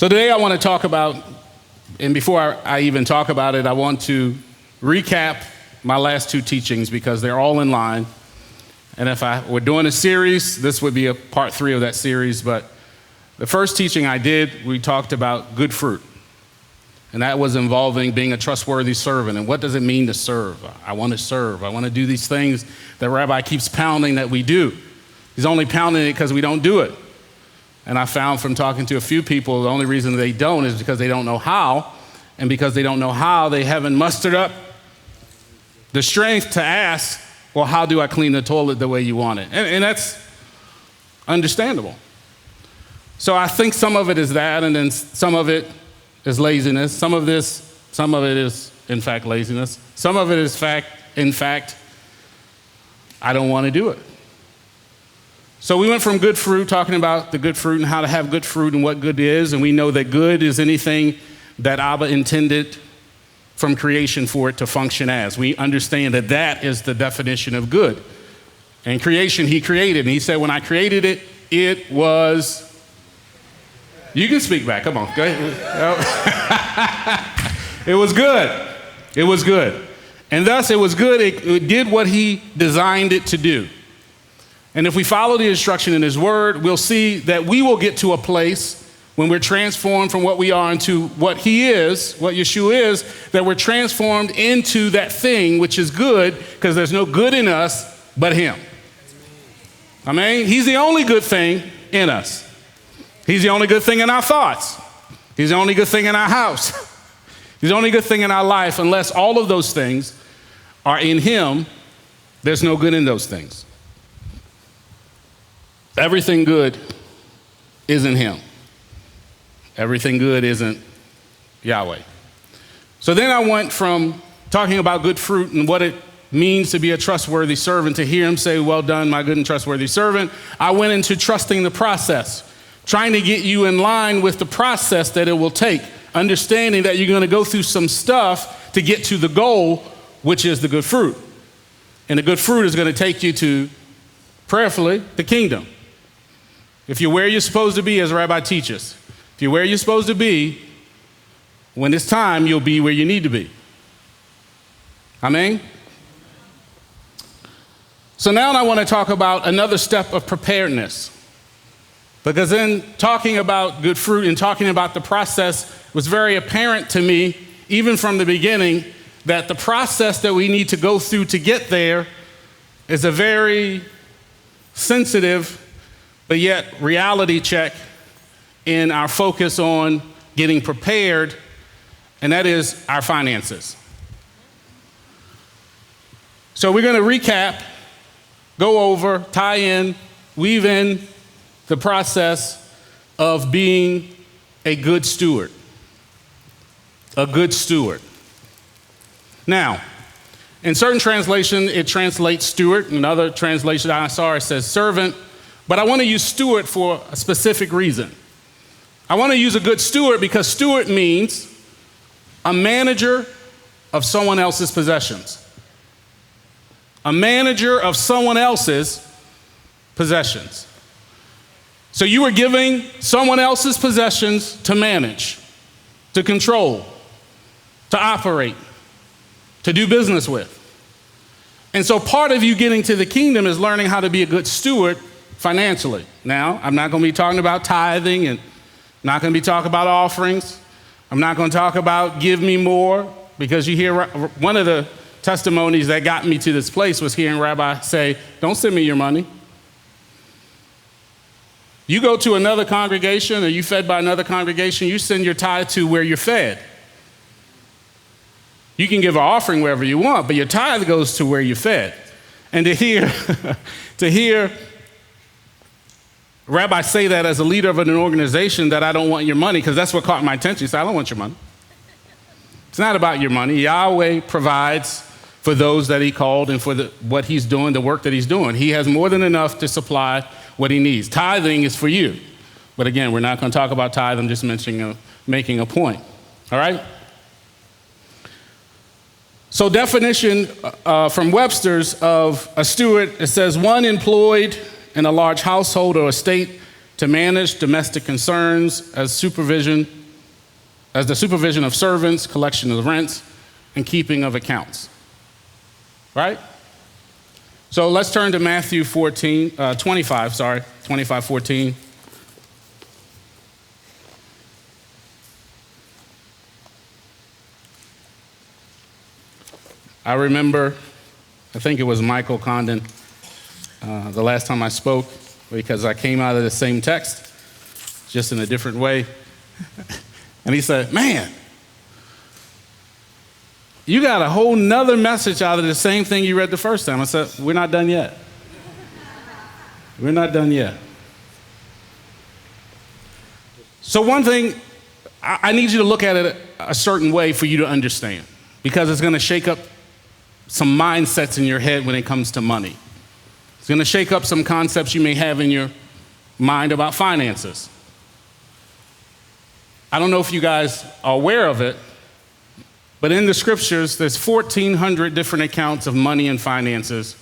So today I want to talk about, and before I even talk about it, I want to recap my last two teachings because they're all in line. And if I were doing a series, this would be a part 3 of that series. But the first teaching I did, we talked about good fruit. And that was involving being a trustworthy servant. And what does it mean to serve? I want to serve. I want to do these things that Rabbi keeps pounding that we do. He's only pounding it because we don't do it. And I found from talking to a few people, the only reason they don't is because they don't know how. And because they don't know how, they haven't mustered up the strength to ask, well, how do I clean the toilet the way you want it? And that's understandable. So I think some of it is that, and then some of it is laziness. Some of it is, in fact, laziness. Some of it is, in fact, I don't want to do it. So we went from good fruit, talking about the good fruit and how to have good fruit and what good is, and we know that good is anything that Abba intended from creation for it to function as. We understand that that is the definition of good. And creation, he created, and he said, when I created it, it was... You can speak back, come on, go ahead. It was good. It was good. And thus it was good, it did what he designed it to do. And if we follow the instruction in his word, we'll see that we will get to a place when we're transformed from what we are into what he is, what Yeshua is, that we're transformed into that thing which is good, because there's no good in us but him. Amen? He's the only good thing in us. He's the only good thing in our thoughts. He's the only good thing in our house. He's the only good thing in our life. Unless all of those things are in him, there's no good in those things. Everything good isn't him. Everything good isn't Yahweh. So then I went from talking about good fruit and what it means to be a trustworthy servant, to hear him say, well done, my good and trustworthy servant. I went into trusting the process, trying to get you in line with the process that it will take, understanding that you're going to go through some stuff to get to the goal, which is the good fruit. And the good fruit is going to take you to, prayerfully, the kingdom. If you're where you're supposed to be, as Rabbi teaches, if you're where you're supposed to be, when it's time, you'll be where you need to be. Amen? So now I want to talk about another step of preparedness. Because in talking about good fruit and talking about the process, it was very apparent to me, even from the beginning, that the process that we need to go through to get there is a very sensitive, but yet reality check in our focus on getting prepared, and that is our finances. So we're going to recap, go over, tie in, weave in the process of being a good steward. A good steward. Now, in certain translation, it translates steward. In other translation I saw, it says servant. But I want to use steward for a specific reason. I want to use a good steward because steward means a manager of someone else's possessions. A manager of someone else's possessions. So you are giving someone else's possessions to manage, to control, to operate, to do business with. And so part of you getting to the kingdom is learning how to be a good steward financially. Now, I'm not going to be talking about tithing and not going to be talking about offerings. I'm not going to talk about give me more, because you hear one of the testimonies that got me to this place was hearing Rabbi say, don't send me your money. You go to another congregation or you fed by another congregation, you send your tithe to where you're fed. You can give an offering wherever you want, but your tithe goes to where you're fed. And to hear Rabbi say that as a leader of an organization, that I don't want your money, because that's what caught my attention. He said, I don't want your money. It's not about your money. Yahweh provides for those that he called and for what he's doing, the work that he's doing. He has more than enough to supply what he needs. Tithing is for you. But again, we're not going to talk about tithe. I'm just making a point. All right? So definition from Webster's of a steward, it says one employed in a large household or estate to manage domestic concerns as the supervision of servants, collection of rents, and keeping of accounts. Right? So let's turn to Matthew 25:14. I remember, I think it was Michael Condon, the last time I spoke, because I came out of the same text, just in a different way. And he said, man, you got a whole nother message out of the same thing you read the first time. I said, we're not done yet. We're not done yet. So one thing, I need you to look at it a certain way for you to understand, because it's going to shake up some mindsets in your head when it comes to money. It's going to shake up some concepts you may have in your mind about finances. I don't know if you guys are aware of it, but in the scriptures, there's 1,400 different accounts of money and finances,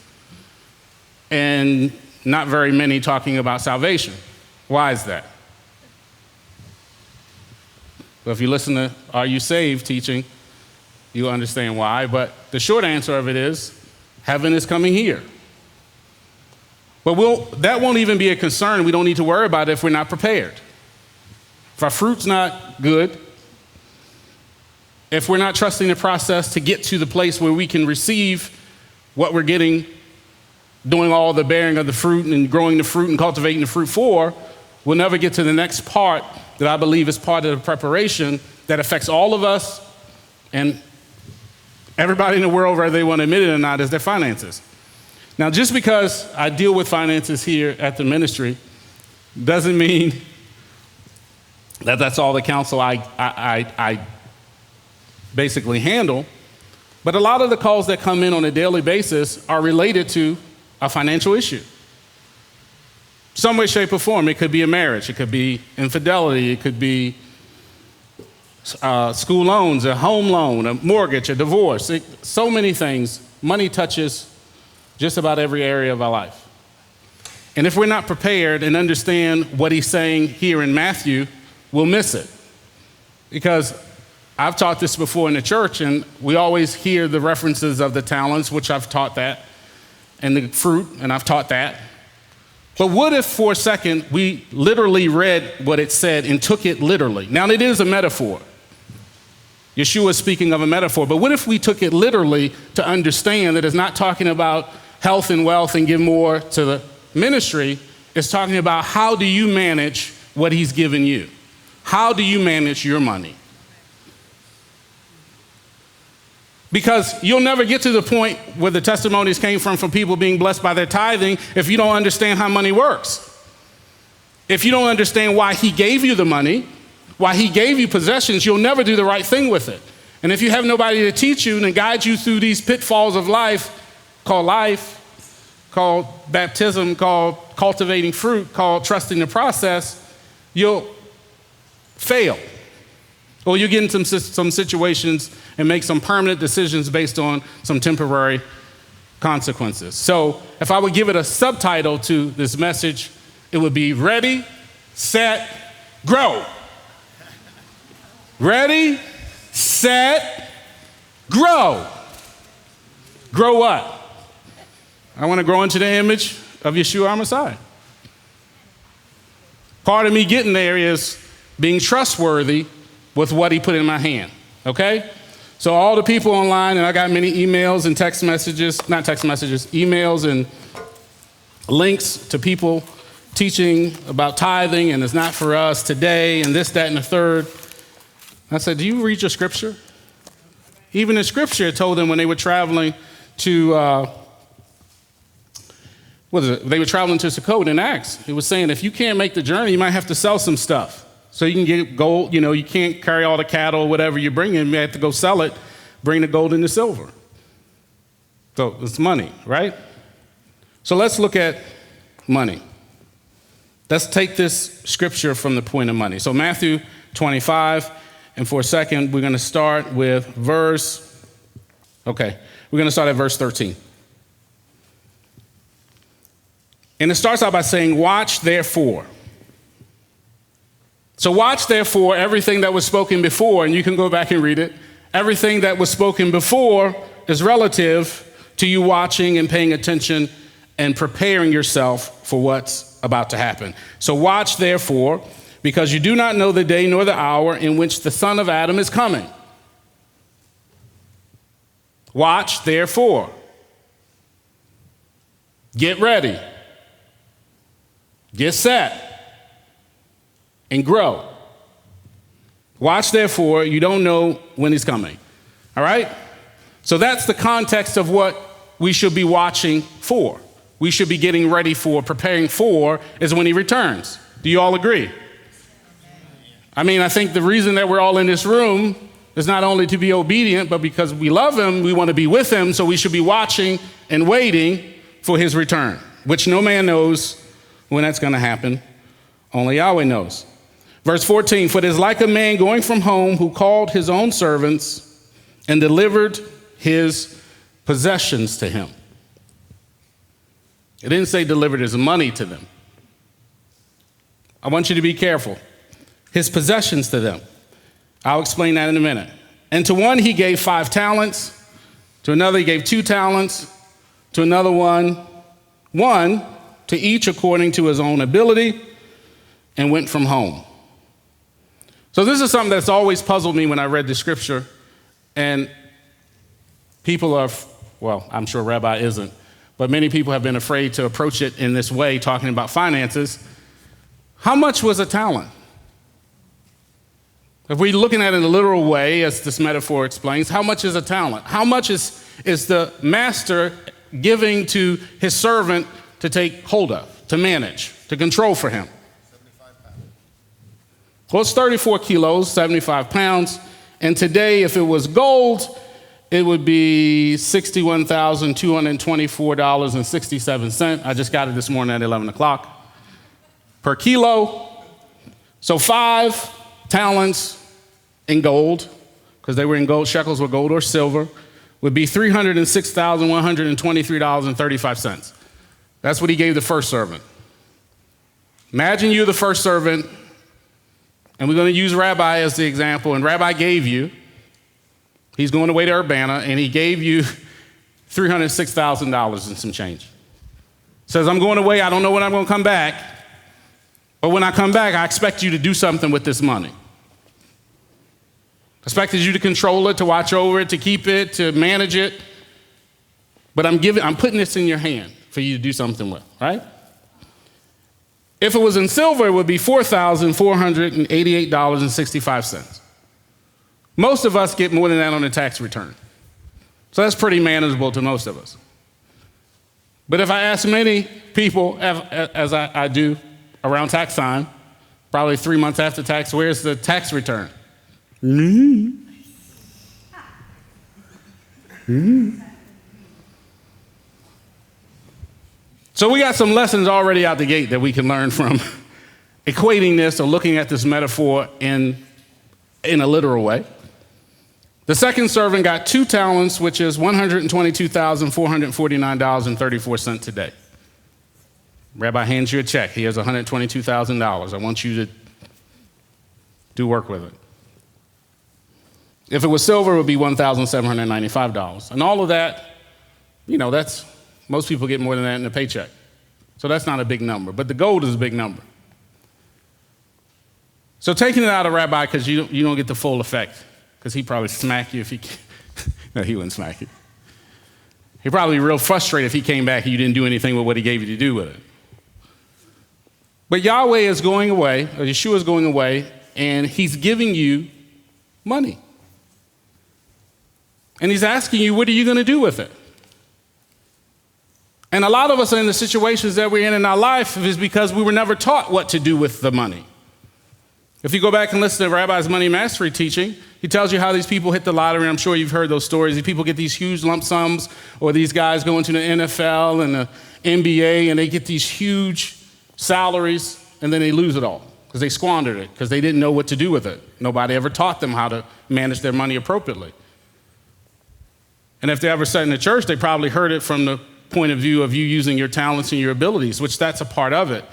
and not very many talking about salvation. Why is that? Well, if you listen to Are You Saved teaching, you'll understand why, but the short answer of it is, heaven is coming here. But that won't even be a concern. We don't need to worry about it if we're not prepared. If our fruit's not good, if we're not trusting the process to get to the place where we can receive what we're getting, doing all the bearing of the fruit and growing the fruit and cultivating the fruit for, we'll never get to the next part that I believe is part of the preparation that affects all of us and everybody in the world, whether they want to admit it or not, is their finances. Now, just because I deal with finances here at the ministry doesn't mean that that's all the counsel I basically handle. But a lot of the calls that come in on a daily basis are related to a financial issue. Some way, shape, or form. It could be a marriage. It could be infidelity. It could be school loans, a home loan, a mortgage, a divorce. So many things. Money touches just about every area of our life. And if we're not prepared and understand what he's saying here in Matthew, we'll miss it. Because I've taught this before in the church, and we always hear the references of the talents, which I've taught that, and the fruit, and I've taught that. But what if for a second we literally read what it said and took it literally? Now, it is a metaphor. Yeshua is speaking of a metaphor, but what if we took it literally to understand that it's not talking about health and wealth and give more to the ministry? It's talking about how do you manage what he's given you? How do you manage your money? Because you'll never get to the point where the testimonies came from people being blessed by their tithing if you don't understand how money works. If you don't understand why he gave you the money, why he gave you possessions, you'll never do the right thing with it. And if you have nobody to teach you and guide you through these pitfalls of life, called baptism, called cultivating fruit, called trusting the process, you'll fail. Or you get into some situations and make some permanent decisions based on some temporary consequences. So if I would give it a subtitle to this message, it would be Ready, Set, Grow. Ready, set, grow. Grow what? I want to grow into the image of Yeshua, our Messiah. Part of me getting there is being trustworthy with what he put in my hand, okay? So all the people online, and I got many emails and emails and links to people teaching about tithing, and it's not for us today, and this, that, and the third. I said, do you read your scripture? Even in scripture, it told them when they were traveling to, they were traveling to Sukkot in Acts. It was saying, if you can't make the journey, you might have to sell some stuff. So you can get gold, you can't carry all the cattle or whatever you're bringing. You have to go sell it, bring the gold and the silver. So it's money, right? So let's look at money. Let's take this scripture from the point of money. So Matthew 25, and for a second, we're going to start with we're going to start at verse 13. And it starts out by saying, watch therefore. So watch, therefore, everything that was spoken before, and you can go back and read it. Everything that was spoken before is relative to you watching and paying attention and preparing yourself for what's about to happen. So watch, therefore, because you do not know the day nor the hour in which the Son of Adam is coming. Watch, therefore. Get ready. Get set. And grow. Watch, therefore, you don't know when he's coming. All right? So that's the context of what we should be watching for. We should be getting ready for, preparing for, is when he returns. Do you all agree? I mean, I think the reason that we're all in this room is not only to be obedient, but because we love him, we want to be with him, so we should be watching and waiting for his return, which no man knows when that's going to happen. Only Yahweh knows. Verse 14, for it is like a man going from home who called his own servants and delivered his possessions to him. It didn't say delivered his money to them. I want you to be careful. His possessions to them. I'll explain that in a minute. And to one he gave 5 talents, to another he gave 2 talents, to another one, to each according to his own ability, and went from home. So this is something that's always puzzled me when I read the scripture, and people are, well, I'm sure Rabbi isn't, but many people have been afraid to approach it in this way, talking about finances. How much was a talent? If we're looking at it in a literal way, as this metaphor explains, how much is a talent? How much is the master giving to his servant to take hold of, to manage, to control for him? Well, it's 34 kilos, 75 pounds. And today, if it was gold, it would be $61,224.67. I just got it this morning at 11 o'clock per kilo. So 5 talents in gold, because they were in gold, shekels were gold or silver, would be $306,123.35. That's what he gave the first servant. Imagine you're the first servant, and we're going to use Rabbi as the example, and Rabbi gave you, he's going away to Urbana, and he gave you $306,000 and some change. Says, I'm going away, I don't know when I'm going to come back, but when I come back, I expect you to do something with this money. I expected you to control it, to watch over it, to keep it, to manage it, but I'm putting this in your hand for you to do something with, right? If it was in silver, it would be $4,488.65. Most of us get more than that on a tax return. So that's pretty manageable to most of us. But if I ask many people, as I do around tax time, probably 3 months after tax, where's the tax return? So we got some lessons already out the gate that we can learn from equating this or looking at this metaphor in a literal way. The second servant got 2 talents, which is $122,449.34 today. Rabbi hands you a check. He has $122,000. I want you to do work with it. If it was silver, it would be $1,795. And all of that, that's, most people get more than that in a paycheck. So that's not a big number, but the gold is a big number. So taking it out of Rabbi, because you don't get the full effect, because he'd probably smack you if he, no, he wouldn't smack you. He'd probably be real frustrated if he came back and you didn't do anything with what he gave you to do with it. But Yahweh is going away, or Yeshua is going away, and he's giving you money. And he's asking you, what are you going to do with it? And a lot of us are in the situations that we're in our life is because we were never taught what to do with the money. If you go back and listen to Rabbi's money mastery teaching, he tells you how these people hit the lottery. I'm sure you've heard those stories. These people get these huge lump sums, or these guys go into the NFL and the NBA, and they get these huge salaries, and then they lose it all because they squandered it, because they didn't know what to do with it. Nobody ever taught them how to manage their money appropriately. And if they ever sat in the church, they probably heard it from the point of view of you using your talents and your abilities, which that's a part of it.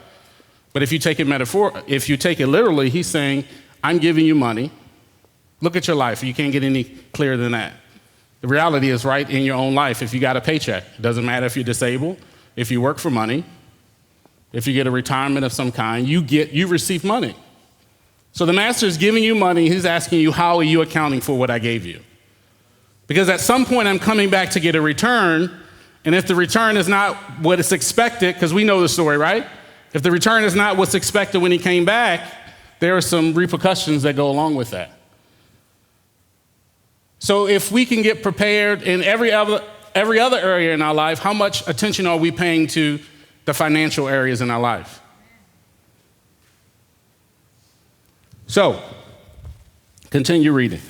But if you take it literally, he's saying, I'm giving you money. Look at your life. You can't get any clearer than that. The reality is right in your own life. If you got a paycheck, it doesn't matter if you're disabled, if you work for money, if you get a retirement of some kind, you receive money. So the master is giving you money. He's asking you, how are you accounting for what I gave you? Because at some point I'm coming back to get a return. And if the return is not what is expected, because we know the story, right? If the return is not what's expected when he came back, there are some repercussions that go along with that. So if we can get prepared in every other area in our life, how much attention are we paying to the financial areas in our life? So, continue reading.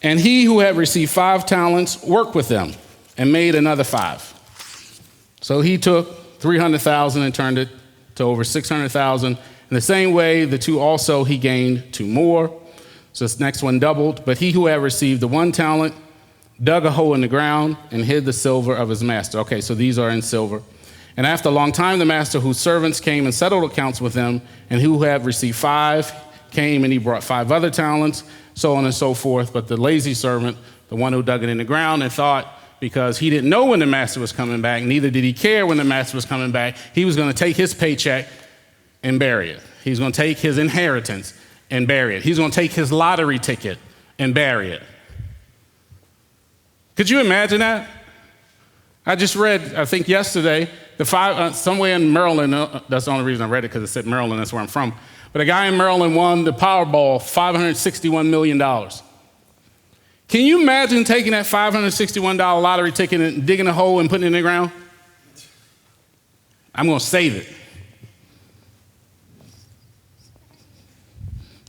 And he who had received 5 talents worked with them and made another 5. So he took 300,000 and turned it to over 600,000. In the same way, the 2 also he gained 2 more. So this next one doubled. But he who had received the 1 talent dug a hole in the ground and hid the silver of his master. Okay, so these are in silver. And after a long time, the master whose servants came and settled accounts with them, and who had received 5 came and he brought 5 other talents, so on and so forth. But the lazy servant, the one who dug it in the ground and thought, because he didn't know when the master was coming back, neither did he care when the master was coming back, he was going to take his paycheck and bury it. He's going to take his inheritance and bury it. He's going to take his lottery ticket and bury it. Could you imagine that? I just read, I think yesterday, somewhere in Maryland, that's the only reason I read it, because it said Maryland, that's where I'm from. But a guy in Maryland won the Powerball, $561 million. Can you imagine taking that $561 lottery ticket and digging a hole and putting it in the ground? I'm going to save it.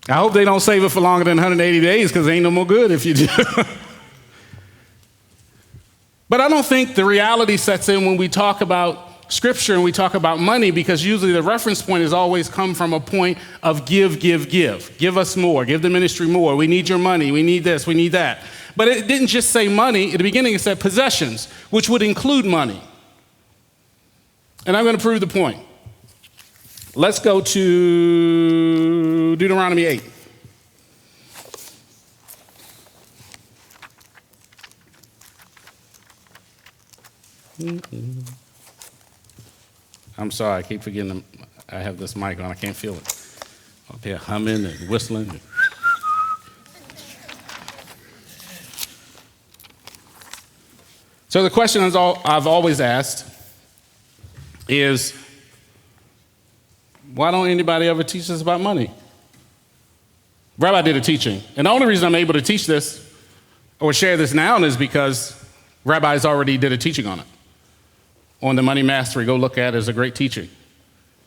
I hope they don't save it for longer than 180 days, because it ain't no more good if you do. But I don't think the reality sets in when we talk about Scripture and we talk about money, because usually the reference point has always come from a point of give. Give us more. Give the ministry more. We need your money. We need this. We need that. But it didn't just say money. At the beginning, it said possessions, which would include money. And I'm going to prove the point. Let's go to Deuteronomy 8. I'm sorry, I keep forgetting I have this mic on. I can't feel it. Up here humming and whistling. So the question I've always asked is, why don't anybody ever teach us about money? Rabbi did a teaching. And the only reason I'm able to teach this or share this now is because Rabbi's already did a teaching on it. On the money mastery, go look at it. It's a great teaching.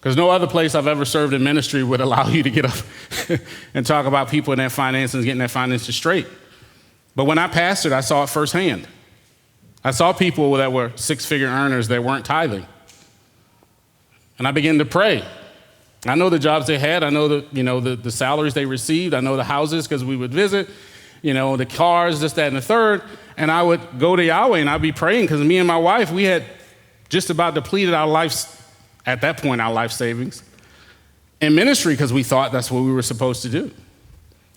Because no other place I've ever served in ministry would allow you to get up and talk about people and their finances, getting their finances straight. But when I pastored, I saw it firsthand. I saw people that were 6-figure earners that weren't tithing. And I began to pray. I know the jobs they had. I know the salaries they received. I know the houses, because we would visit, the cars, this, that, and the third. And I would go to Yahweh and I'd be praying, because me and my wife, we had just about depleted our lives, at that point, our life savings in ministry, because we thought that's what we were supposed to do.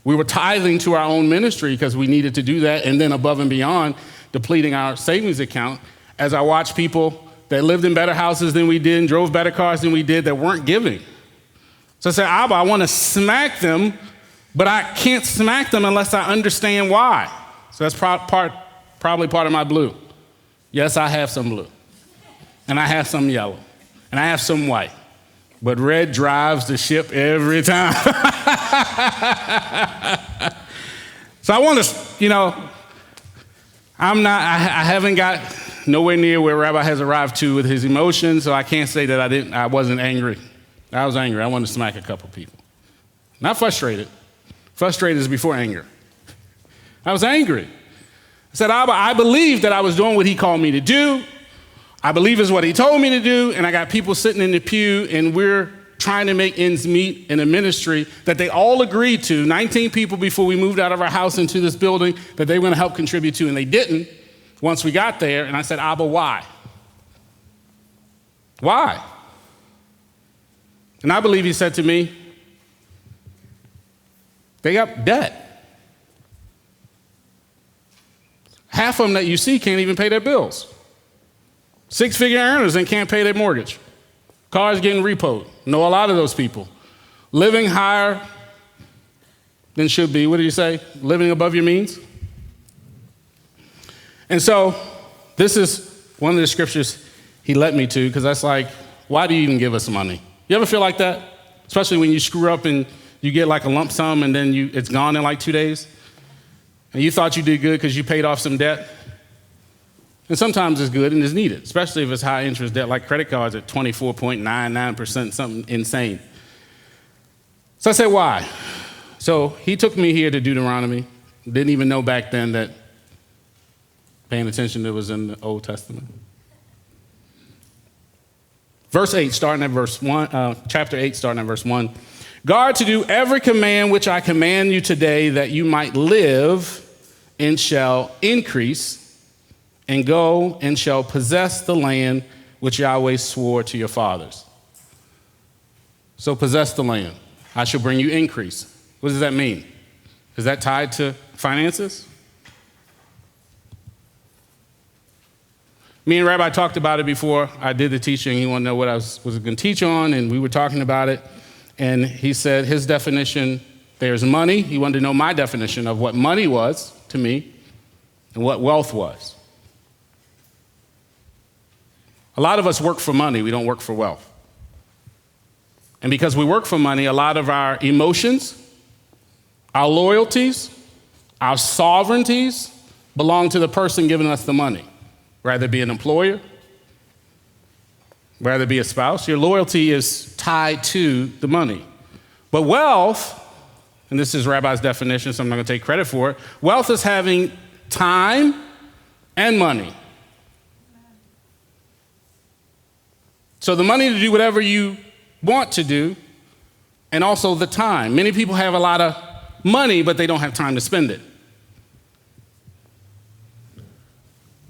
We were tithing to our own ministry because we needed to do that, and then above and beyond, depleting our savings account. As I watched people that lived in better houses than we did and drove better cars than we did that weren't giving. So I said, Abba, I want to smack them, but I can't smack them unless I understand why. So that's probably part of my blue. Yes, I have some blue. And I have some yellow. And I have some white. But red drives the ship every time. So I want to, I haven't got nowhere near where Rabbi has arrived to with his emotions, so I can't say that I wasn't angry. I was angry. I wanted to smack a couple people. Not frustrated. Frustrated is before anger. I was angry. I said, Abba, I believe that I was doing what he called me to do. I believe it's what he told me to do, and I got people sitting in the pew, and we're trying to make ends meet in a ministry that they all agreed to, 19 people before we moved out of our house into this building, that they were going to help contribute to, and they didn't once we got there. And I said, Abba, why? Why? And I believe he said to me, they got debt. Half of them that you see can't even pay their bills. 6-figure earners and can't pay their mortgage. Cars getting repoed. Know a lot of those people. Living higher than should be. What do you say? Living above your means. And so this is one of the scriptures he led me to, because that's like, why do you even give us money? You ever feel like that? Especially when you screw up and you get like a lump sum and then it's gone in like 2 days. And you thought you did good because you paid off some debt. And sometimes it's good and it's needed, especially if it's high interest debt, like credit cards at 24.99%, something insane. So I said, why? So he took me here to Deuteronomy. Didn't even know back then that paying attention to it was in the Old Testament. Verse 8, starting at verse 1, chapter 8, starting at verse 1. Guard to do every command which I command you today, that you might live and shall increase, and go and shall possess the land which Yahweh swore to your fathers. So possess the land. I shall bring you increase. What does that mean? Is that tied to finances? Me and Rabbi talked about it before I did the teaching. He wanted to know what I was going to teach on, and we were talking about it. And he said his definition, there's money. He wanted to know my definition of what money was to me and what wealth was. A lot of us work for money. We don't work for wealth. And because we work for money, a lot of our emotions, our loyalties, our sovereignties belong to the person giving us the money. Rather it be an employer, rather it be a spouse. Your loyalty is tied to the money. But wealth, and this is Rabbi's definition, so I'm not going to take credit for it. Wealth is having time and money. So the money to do whatever you want to do, and also the time. Many people have a lot of money, but they don't have time to spend it.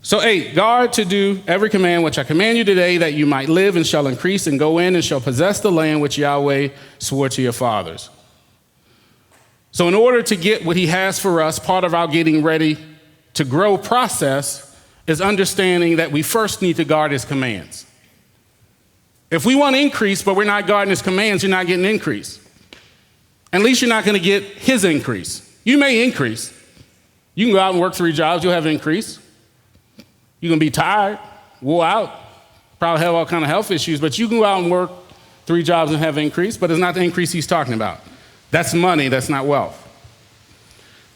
So 8, guard to do every command which I command you today, that you might live and shall increase and go in and shall possess the land which Yahweh swore to your fathers. So in order to get what he has for us, part of our getting ready to grow process is understanding that we first need to guard his commands. If we want increase, but we're not guarding his commands, you're not getting increase. At least you're not going to get his increase. You may increase. You can go out and work 3 jobs, you'll have an increase. You're going to be tired, wore out, probably have all kinds of health issues, but you can go out and work 3 jobs and have an increase, but it's not the increase he's talking about. That's money, that's not wealth.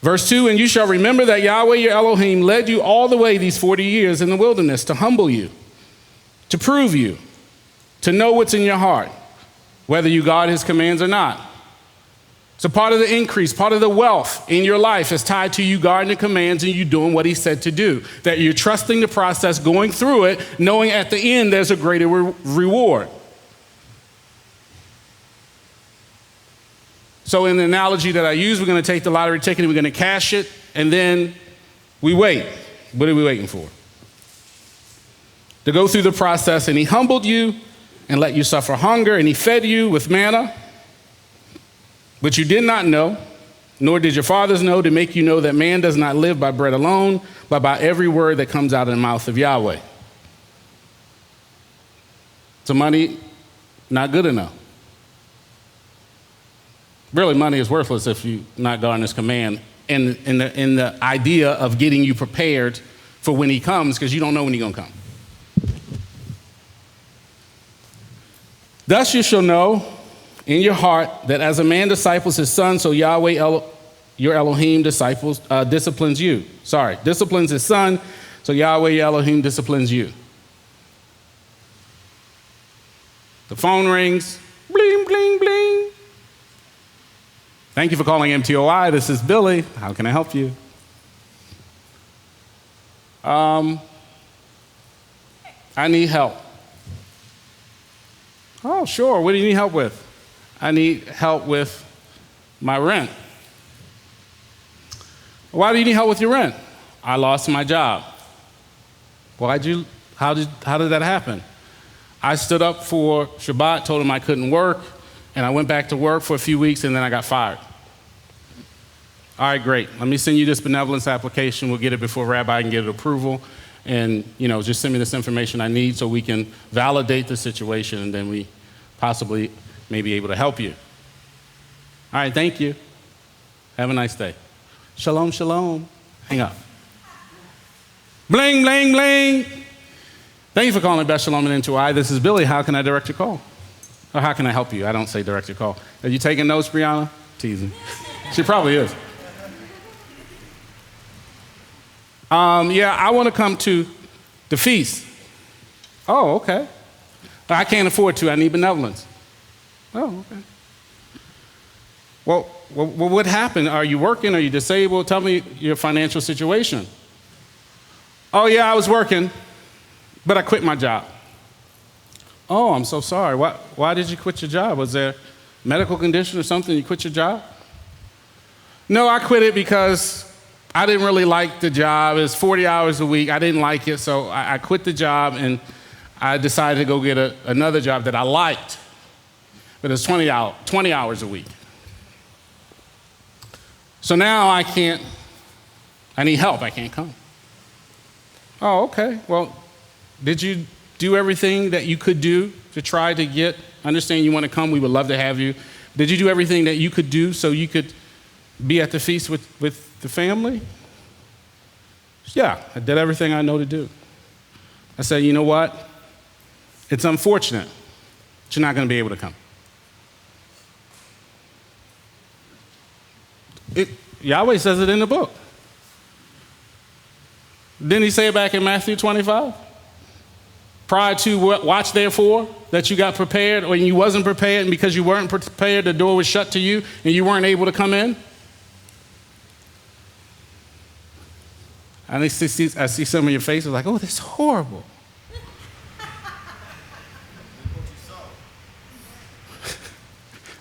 Verse 2, and you shall remember that Yahweh your Elohim led you all the way these 40 years in the wilderness to humble you, to prove you, to know what's in your heart, whether you guard his commands or not. So part of the increase, part of the wealth in your life is tied to you guarding the commands and you doing what he said to do. That you're trusting the process, going through it, knowing at the end there's a greater reward. So in the analogy that I use, we're going to take the lottery ticket and we're going to cash it, and then we wait. What are we waiting for? To go through the process, and he humbled you and let you suffer hunger, and he fed you with manna, which you did not know, nor did your fathers know, to make you know that man does not live by bread alone, but by every word that comes out of the mouth of Yahweh. So money, not good enough. Really, money is worthless if you're not guarding his command in the idea of getting you prepared for when he comes, because you don't know when he's going to come. Thus you shall know in your heart that as a man disciples his son, so Yahweh your Elohim disciplines you. Disciplines his son, so Yahweh your Elohim disciplines you. The phone rings, bling, bling, bling. Thank you for calling MTOI. This is Billy. How can I help you? I need help. Oh, sure. What do you need help with? I need help with my rent. Why do you need help with your rent? I lost my job. How did that happen? I stood up for Shabbat, told him I couldn't work. And I went back to work for a few weeks, and then I got fired. All right, great. Let me send you this benevolence application. We'll get it before Rabbi can get it approval. And, just send me this information I need so we can validate the situation, and then we possibly may be able to help you. All right, thank you. Have a nice day. Shalom, shalom. Hang up. Bling, bling, bling. Thank you for calling Best Shalom and N2I. This is Billy. How can I direct your call? Or how can I help you? I don't say direct your call. Are you taking notes, Brianna? Teasing. She probably is. I want to come to the feast. Oh, okay. I can't afford to. I need benevolence. Oh, okay. Well, what happened? Are you working? Are you disabled? Tell me your financial situation. Oh, yeah, I was working, but I quit my job. Oh, I'm so sorry. Why did you quit your job? Was there a medical condition or something? You quit your job? No, I quit it because I didn't really like the job. It was 40 hours a week. I didn't like it, so I quit the job, and I decided to go get another job that I liked, but it's 20 hours a week. So now I need help. I can't come. Oh, okay. Well, did you do everything that you could do to try to understand you want to come? We would love to have you. Did you do everything that you could do so you could be at the feast with the family? Yeah, I did everything I know to do. I said, you know what? It's unfortunate, but you're not going to be able to come. Yahweh says it in the book. Didn't he say it back in Matthew 25? Prior to watch therefore, that you got prepared, or you wasn't prepared, and because you weren't prepared, the door was shut to you, and you weren't able to come in? I see some of your faces like, oh, this is horrible.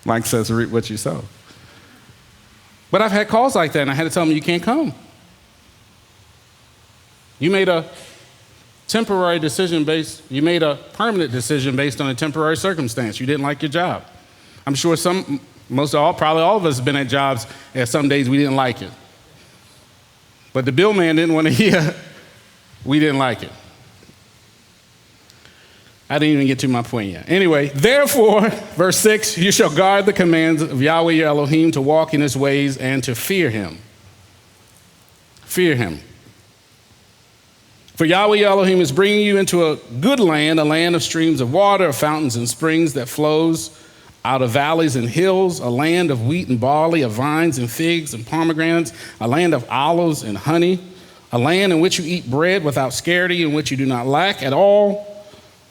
Mike says, reap what you sow. But I've had calls like that, and I had to tell them, you can't come. You made a permanent decision based on a temporary circumstance. You didn't like your job. I'm sure probably all of us have been at jobs, and some days we didn't like it. But the bill man didn't want to hear we didn't like it. I didn't even get to my point yet. Anyway, therefore, verse 6, you shall guard the commands of Yahweh your Elohim to walk in his ways and to fear him. Fear him. For Yahweh your Elohim is bringing you into a good land, a land of streams of water, of fountains and springs that flows out of valleys and hills, a land of wheat and barley, of vines and figs and pomegranates, a land of olives and honey, a land in which you eat bread without scarcity, in which you do not lack at all,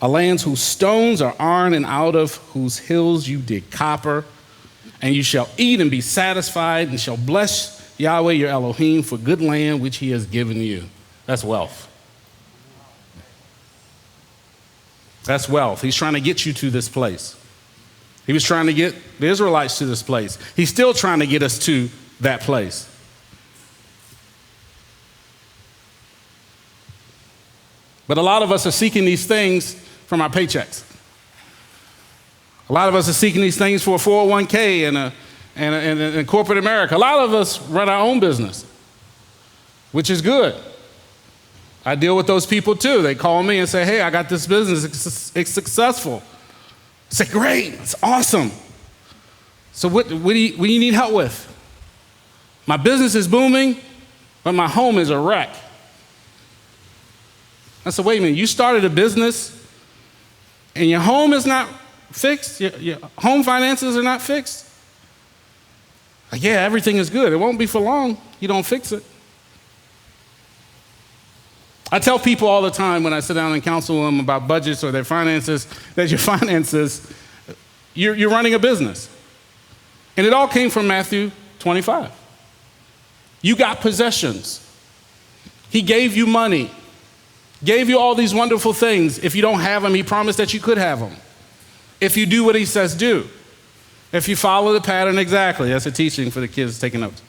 a land whose stones are iron and out of whose hills you dig copper, and you shall eat and be satisfied and shall bless Yahweh your Elohim for good land which he has given you. That's wealth. That's wealth. He's trying to get you to this place. He was trying to get the Israelites to this place. He's still trying to get us to that place. But a lot of us are seeking these things from our paychecks. A lot of us are seeking these things for a 401k and corporate America. A lot of us run our own business, which is good. I deal with those people too. They call me and say, hey, I got this business. It's successful. I say, great, it's awesome. So what do you need help with? My business is booming, but my home is a wreck. I said, wait a minute, you started a business and your home is not fixed? Your home finances are not fixed? Like, yeah, everything is good. It won't be for long. You don't fix it. I tell people all the time when I sit down and counsel them about budgets or their finances, that your finances, you're running a business. And it all came from Matthew 25. You got possessions. He gave you money, gave you all these wonderful things. If you don't have them, he promised that you could have them. If you do what he says do. If you follow the pattern exactly. That's a teaching for the kids taking notes.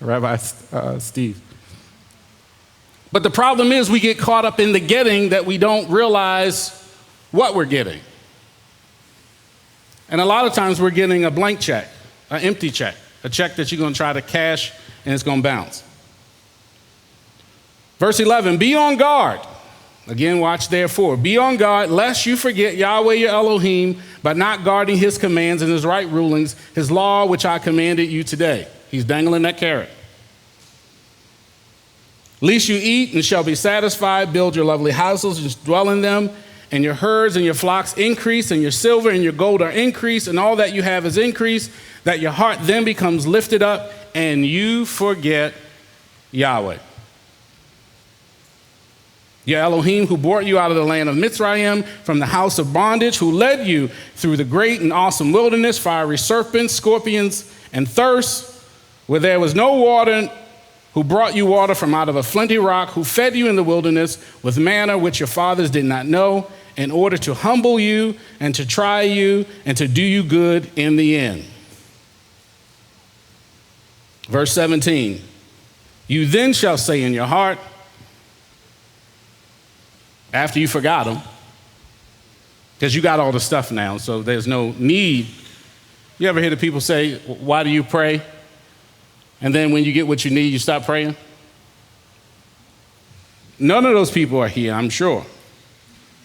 Rabbi Steve. But the problem is we get caught up in the getting that we don't realize what we're getting. And a lot of times we're getting a blank check, an empty check, a check that you're going to try to cash and it's going to bounce. Verse 11, be on guard. Again, watch therefore. Be on guard lest you forget Yahweh your Elohim by not guarding his commands and his right rulings, his law which I commanded you today. He's dangling that carrot. Lest you eat and shall be satisfied, build your lovely houses and dwell in them, and your herds and your flocks increase, and your silver and your gold are increased, and all that you have is increased, that your heart then becomes lifted up, and you forget Yahweh. Your Elohim, who brought you out of the land of Mitzrayim, from the house of bondage, who led you through the great and awesome wilderness, fiery serpents, scorpions, and thirst, where there was no water, who brought you water from out of a flinty rock, who fed you in the wilderness with manna which your fathers did not know, in order to humble you and to try you and to do you good in the end. Verse 17, you then shall say in your heart, after you forgot them, because you got all the stuff now, so there's no need. You ever hear the people say, why do you pray? And then when you get what you need, you stop praying? None of those people are here, I'm sure.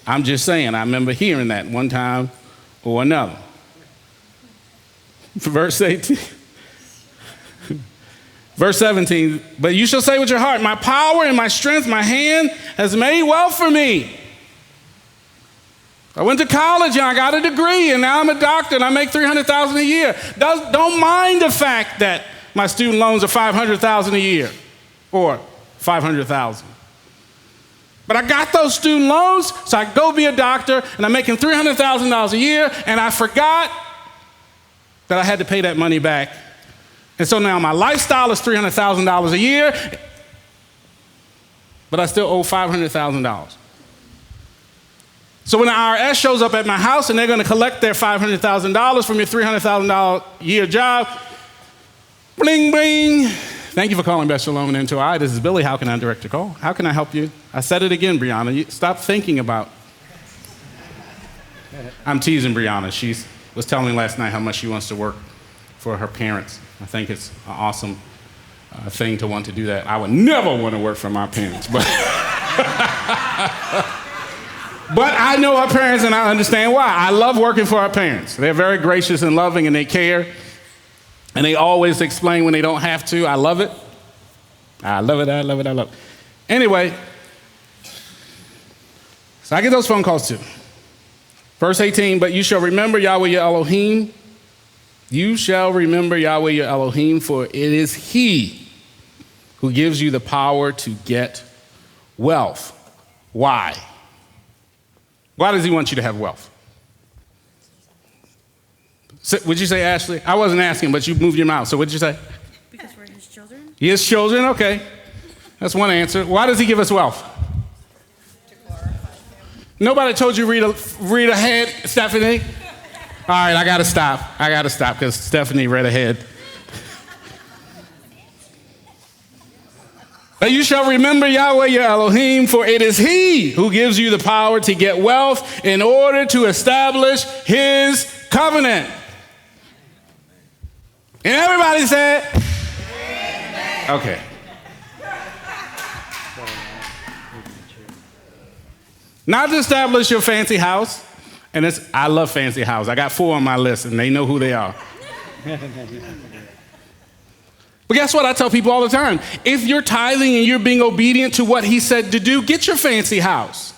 I'm just saying, I remember hearing that one time or another. Verse 18. Verse 17, but you shall say with your heart, my power and my strength, my hand has made wealth for me. I went to college and I got a degree and now I'm a doctor and I make $300,000 a year. Don't mind the fact that my student loans are $500,000 a year or $500,000. But I got those student loans, so I go be a doctor and I'm making $300,000 a year and I forgot that I had to pay that money back. And so now my lifestyle is $300,000 a year, but I still owe $500,000. So when the IRS shows up at my house and they're going to collect their $500,000 from your $300,000 a year job, bling, bling. Thank you for calling Best Shalom and N2I. This is Billy. How can I direct your call? How can I help you? I said it again, Brianna. Stop thinking about. I'm teasing Brianna. She was telling me last night how much she wants to work for her parents. I think it's an awesome thing to want to do that. I would never want to work for my parents, but but I know her parents and I understand why. I love working for her parents. They're very gracious and loving and they care. And they always explain when they don't have to. I love it. I love it, I love it, I love it. Anyway, so I get those phone calls too. Verse 18, but you shall remember Yahweh your Elohim. You shall remember Yahweh your Elohim, for it is he who gives you the power to get wealth. Why? Why does he want you to have wealth? Would you say, Ashley? I wasn't asking, but you moved your mouth. So what did you say? Because we're his children. His children? Okay. That's one answer. Why does he give us wealth? To glorify him. Nobody told you read ahead, Stephanie? All right, I got to stop because Stephanie read ahead. But you shall remember Yahweh your Elohim, for it is he who gives you the power to get wealth in order to establish his covenant. And everybody said, amen. Okay. Not to establish your fancy house. And I love fancy houses. I got 4 on my list, and they know who they are. But guess what? I tell people all the time. If you're tithing and you're being obedient to what he said to do, get your fancy house.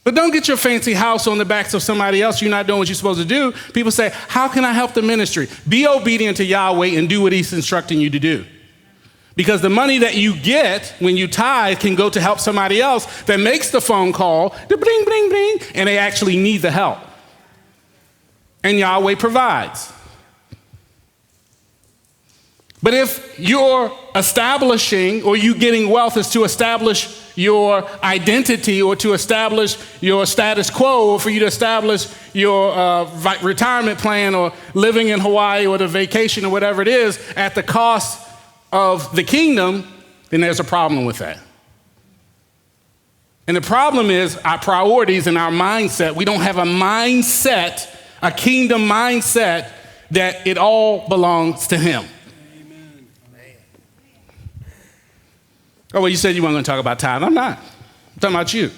But don't get your fancy house on the backs of somebody else. You're not doing what you're supposed to do. People say, how can I help the ministry? Be obedient to Yahweh and do what he's instructing you to do. Because the money that you get when you tithe can go to help somebody else that makes the phone call, the bling, bling, bling, and they actually need the help. And Yahweh provides. But if you're establishing or you getting wealth is to establish your identity or to establish your status quo or for you to establish your retirement plan or living in Hawaii or the vacation or whatever it is at the cost of the kingdom, then there's a problem with that. And the problem is our priorities and our mindset. We don't have a mindset, a kingdom mindset, that it all belongs to him. Amen. Oh, well, you said you weren't going to talk about tithe. I'm not. I'm talking about you.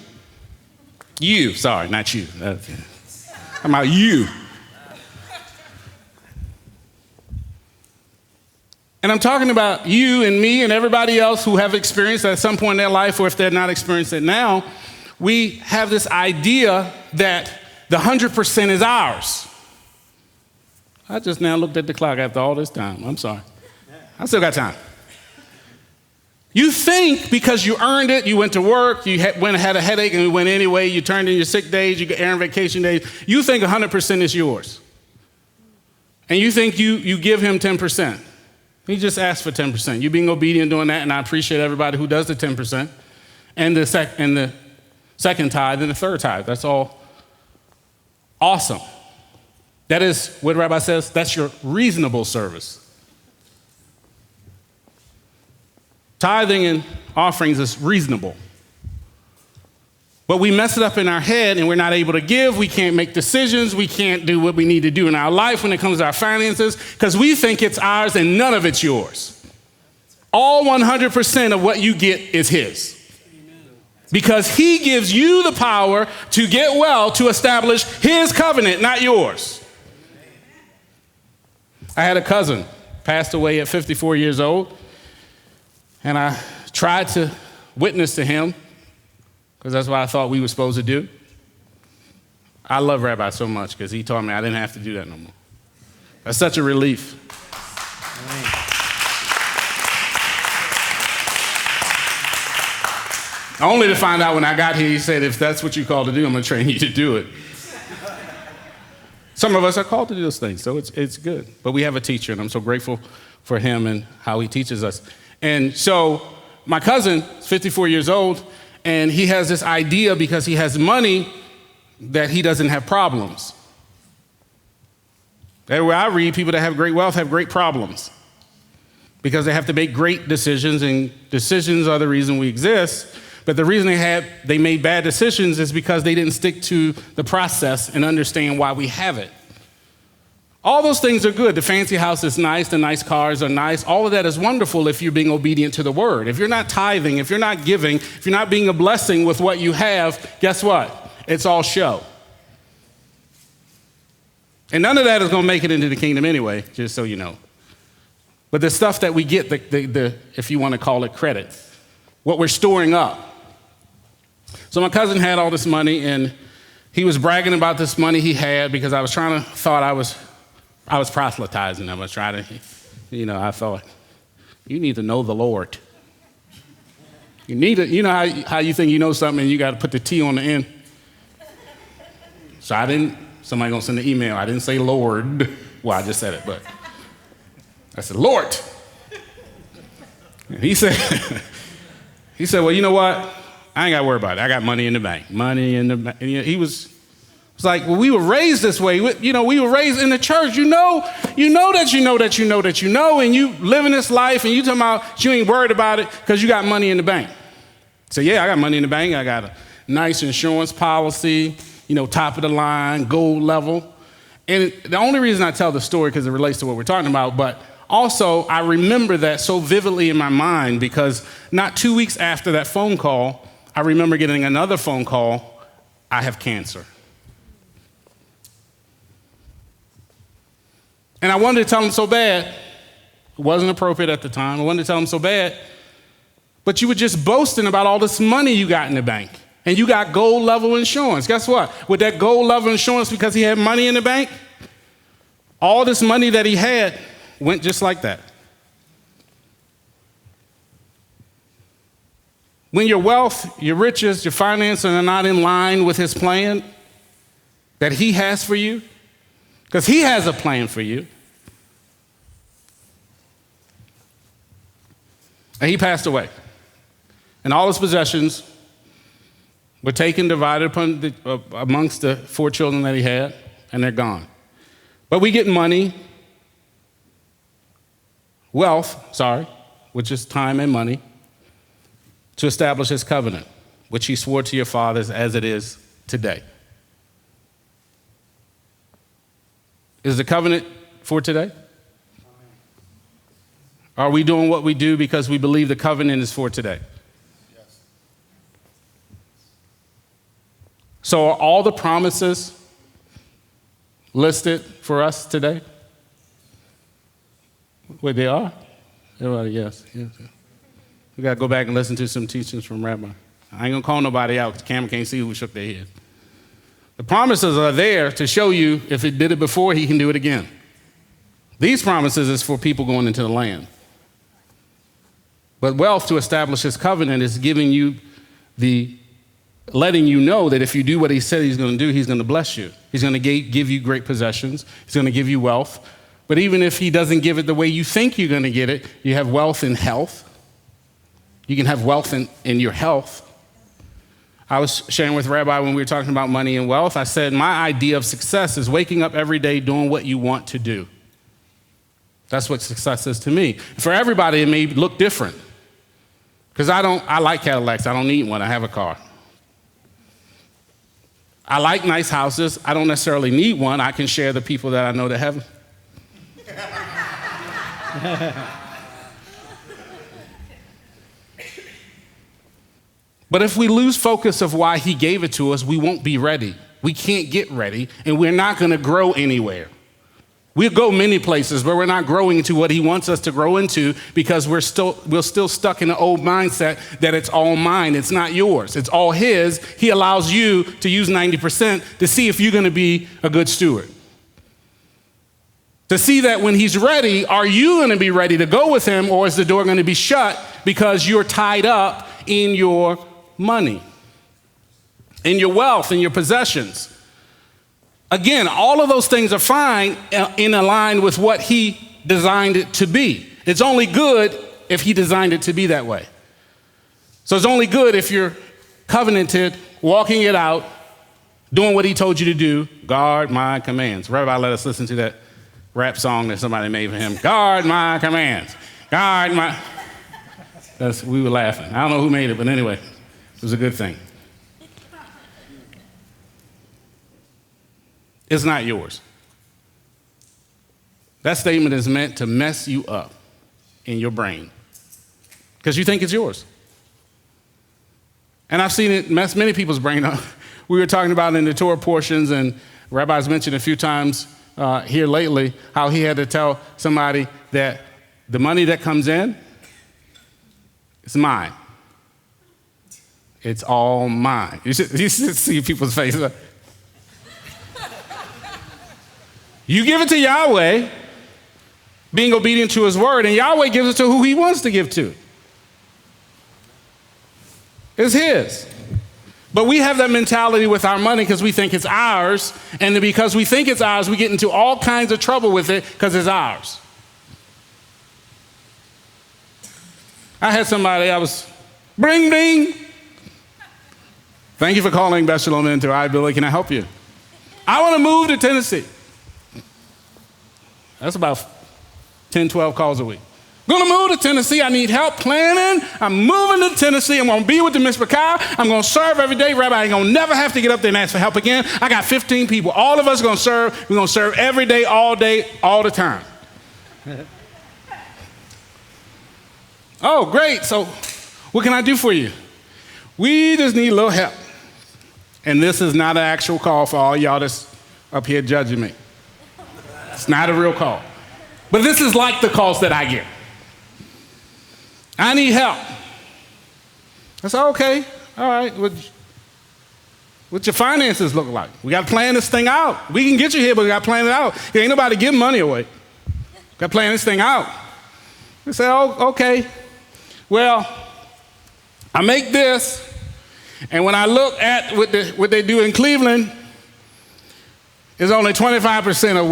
You, sorry, not you. I'm talking about you. And I'm talking about you and me and everybody else who have experienced at some point in their life, or if they're not experiencing it now, we have this idea that the 100% is ours. I just now looked at the clock after all this time. I'm sorry. I still got time. You think because you earned it, you went to work, you went and had a headache and you went anyway, you turned in your sick days, you got earned vacation days, you think 100% is yours. And you think you give him 10%. He just asked for 10%. You're being obedient doing that, and I appreciate everybody who does the 10% and the second tithe and the third tithe. That's all awesome. That is what Rabbi says, that's your reasonable service. Tithing and offerings is reasonable. But we mess it up in our head and we're not able to give. We can't make decisions. We can't do what we need to do in our life when it comes to our finances because we think it's ours and none of it's yours. All 100% of what you get is his. Because he gives you the power to get well, to establish his covenant, not yours. I had a cousin, passed away at 54 years old, and I tried to witness to him because that's what I thought we were supposed to do. I love Rabbi so much because he taught me I didn't have to do that no more. That's such a relief. Only to find out when I got here, he said, if that's what you're called to do, I'm going to train you to do it. Some of us are called to do those things, so it's good. But we have a teacher, and I'm so grateful for him and how he teaches us. And so my cousin is 54 years old, and he has this idea because he has money that he doesn't have problems. Everywhere I read, people that have great wealth have great problems because they have to make great decisions, and decisions are the reason we exist. But the reason they made bad decisions is because they didn't stick to the process and understand why we have it. All those things are good. The fancy house is nice. The nice cars are nice. All of that is wonderful if you're being obedient to the word. If you're not tithing, if you're not giving, if you're not being a blessing with what you have, guess what? It's all show. And none of that is going to make it into the kingdom anyway, just so you know. But the stuff that we get, the if you want to call it credit, what we're storing up. So my cousin had all this money, and he was bragging about this money he had because I thought I was proselytizing him. I was trying to, I thought, you need to know the Lord. You need to, how you think you know something and you got to put the T on the end. So somebody gonna send an email. I didn't say Lord. Well, I just said it, but I said, Lord. And he said, well, you know what? I ain't got to worry about it. I got money in the bank. Money in the bank. He was like, well, we were raised this way. We were raised in the church. You know, and you living this life, and you talking about you ain't worried about it because you got money in the bank. So yeah, I got money in the bank. I got a nice insurance policy, top of the line, gold level. And the only reason I tell the story because it relates to what we're talking about, but also I remember that so vividly in my mind because not 2 weeks after that phone call, I remember getting another phone call, I have cancer. And I wanted to tell him so bad. It wasn't appropriate at the time. I wanted to tell him so bad. But you were just boasting about all this money you got in the bank. And you got gold level insurance. Guess what? With that gold level insurance, because he had money in the bank, all this money that he had went just like that. When your wealth, your riches, your finances are not in line with his plan that he has for you, because he has a plan for you. And he passed away. And all his possessions were taken, divided amongst the 4 children that he had, and they're gone. But we get wealth, which is time and money, to establish his covenant. which he swore to your fathers as it is today. Is the covenant for today? Are we doing what we do because we believe the covenant is for today? Yes. So are all the promises listed for us today? Wait, they are? Everybody, yes. We got to go back and listen to some teachings from Rabbi. I ain't going to call nobody out because the camera can't see who shook their head. The promises are there to show you if it did it before, he can do it again. These promises is for people going into the land. But wealth to establish his covenant is giving you letting you know that if you do what he said he's going to do, he's going to bless you. He's going to give you great possessions. He's going to give you wealth. But even if he doesn't give it the way you think you're going to get it, you have wealth in health. You can have wealth in your health. I was sharing with Rabbi when we were talking about money and wealth. I said, my idea of success is waking up every day doing what you want to do. That's what success is to me. For everybody, it may look different. Because I like Cadillacs. I don't need one. I have a car. I like nice houses. I don't necessarily need one. I can share the people that I know that have them. But if we lose focus of why he gave it to us, we won't be ready. We can't get ready, and we're not going to grow anywhere. We'll go many places, but we're not growing into what he wants us to grow into because we're still stuck in the old mindset that it's all mine. It's not yours. It's all his. He allows you to use 90% to see if you're going to be a good steward. To see that when he's ready, are you going to be ready to go with him, or is the door going to be shut because you're tied up in your money, in your wealth, in your possessions? Again, all of those things are fine in line with what he designed it to be. It's only good if he designed it to be that way. So it's only good if you're covenanted, walking it out, doing what he told you to do. Guard my commands. Rabbi let us listen to that rap song that somebody made for him. Guard my commands. Guard my... we were laughing. I don't know who made it, but anyway, it was a good thing. It's not yours. That statement is meant to mess you up in your brain because you think it's yours. And I've seen it mess many people's brain up. We were talking about in the Torah portions, and Rabbi's mentioned a few times here lately how he had to tell somebody that the money that comes in, it's mine. It's all mine. You should see people's faces. You give it to Yahweh, being obedient to his word, and Yahweh gives it to who he wants to give to. It's his. But we have that mentality with our money because we think it's ours, and because we think it's ours, we get into all kinds of trouble with it because it's ours. I had somebody, bring, bing. Thank you for calling Beth Shalom into iBilly. Can I help you? I want to move to Tennessee. That's about 10, 12 calls a week. I'm going to move to Tennessee. I need help planning. I'm moving to Tennessee. I'm going to be with the Messiah. I'm going to serve every day. Rabbi, I ain't going to never have to get up there and ask for help again. I got 15 people. All of us are going to serve. We're going to serve every day, all the time. Oh, great. So what can I do for you? We just need a little help. And this is not an actual call for all y'all that's up here judging me. It's not a real call. But this is like the calls that I get. I need help. I said, okay, all right. What your finances look like? We got to plan this thing out. We can get you here, but we got to plan it out. There ain't nobody giving money away. Got to plan this thing out. I said, oh, okay. Well, I make this, and when I look at what they do in Cleveland, it's only 25% of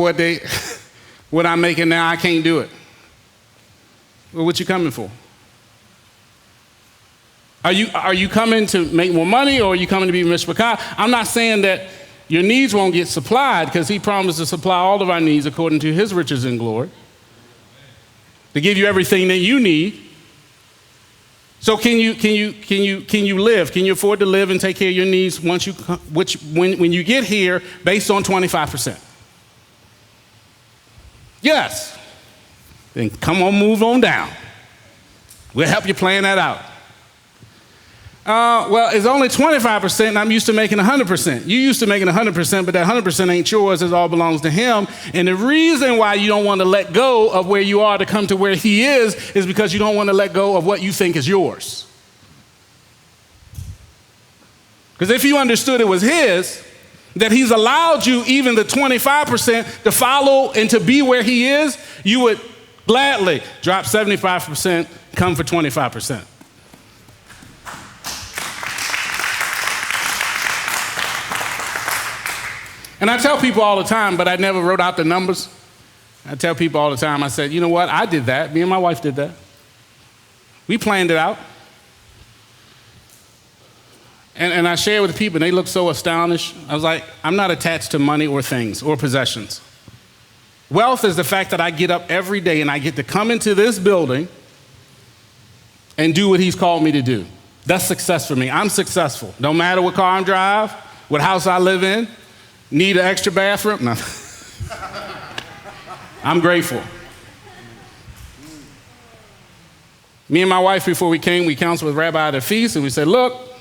what I'm making now. I can't do it. Well, what you coming for? Are you coming to make more money, or are you coming to be Mishpachah? I'm not saying that your needs won't get supplied, because he promised to supply all of our needs according to his riches and glory, to give you everything that you need. So can you live? Can you afford to live and take care of your needs when you get here based on 25%? Yes. Then come on, move on down. We'll help you plan that out. Well, it's only 25%, and I'm used to making 100%. You used to making 100%, but that 100% ain't yours. It all belongs to him. And the reason why you don't want to let go of where you are to come to where he is because you don't want to let go of what you think is yours. Because if you understood it was his, that he's allowed you even the 25% to follow and to be where he is, you would gladly drop 75%, come for 25%. And I tell people all the time, but I never wrote out the numbers. I tell people all the time, I said, you know what? I did that. Me and my wife did that. We planned it out. And I share with people, and they look so astonished. I was like, I'm not attached to money or things or possessions. Wealth is the fact that I get up every day and I get to come into this building and do what he's called me to do. That's success for me. I'm successful. No matter what car I drive, what house I live in, need an extra bathroom? No. I'm grateful. Me and my wife, before we came, we counseled with Rabbi at a feast, and we said, look,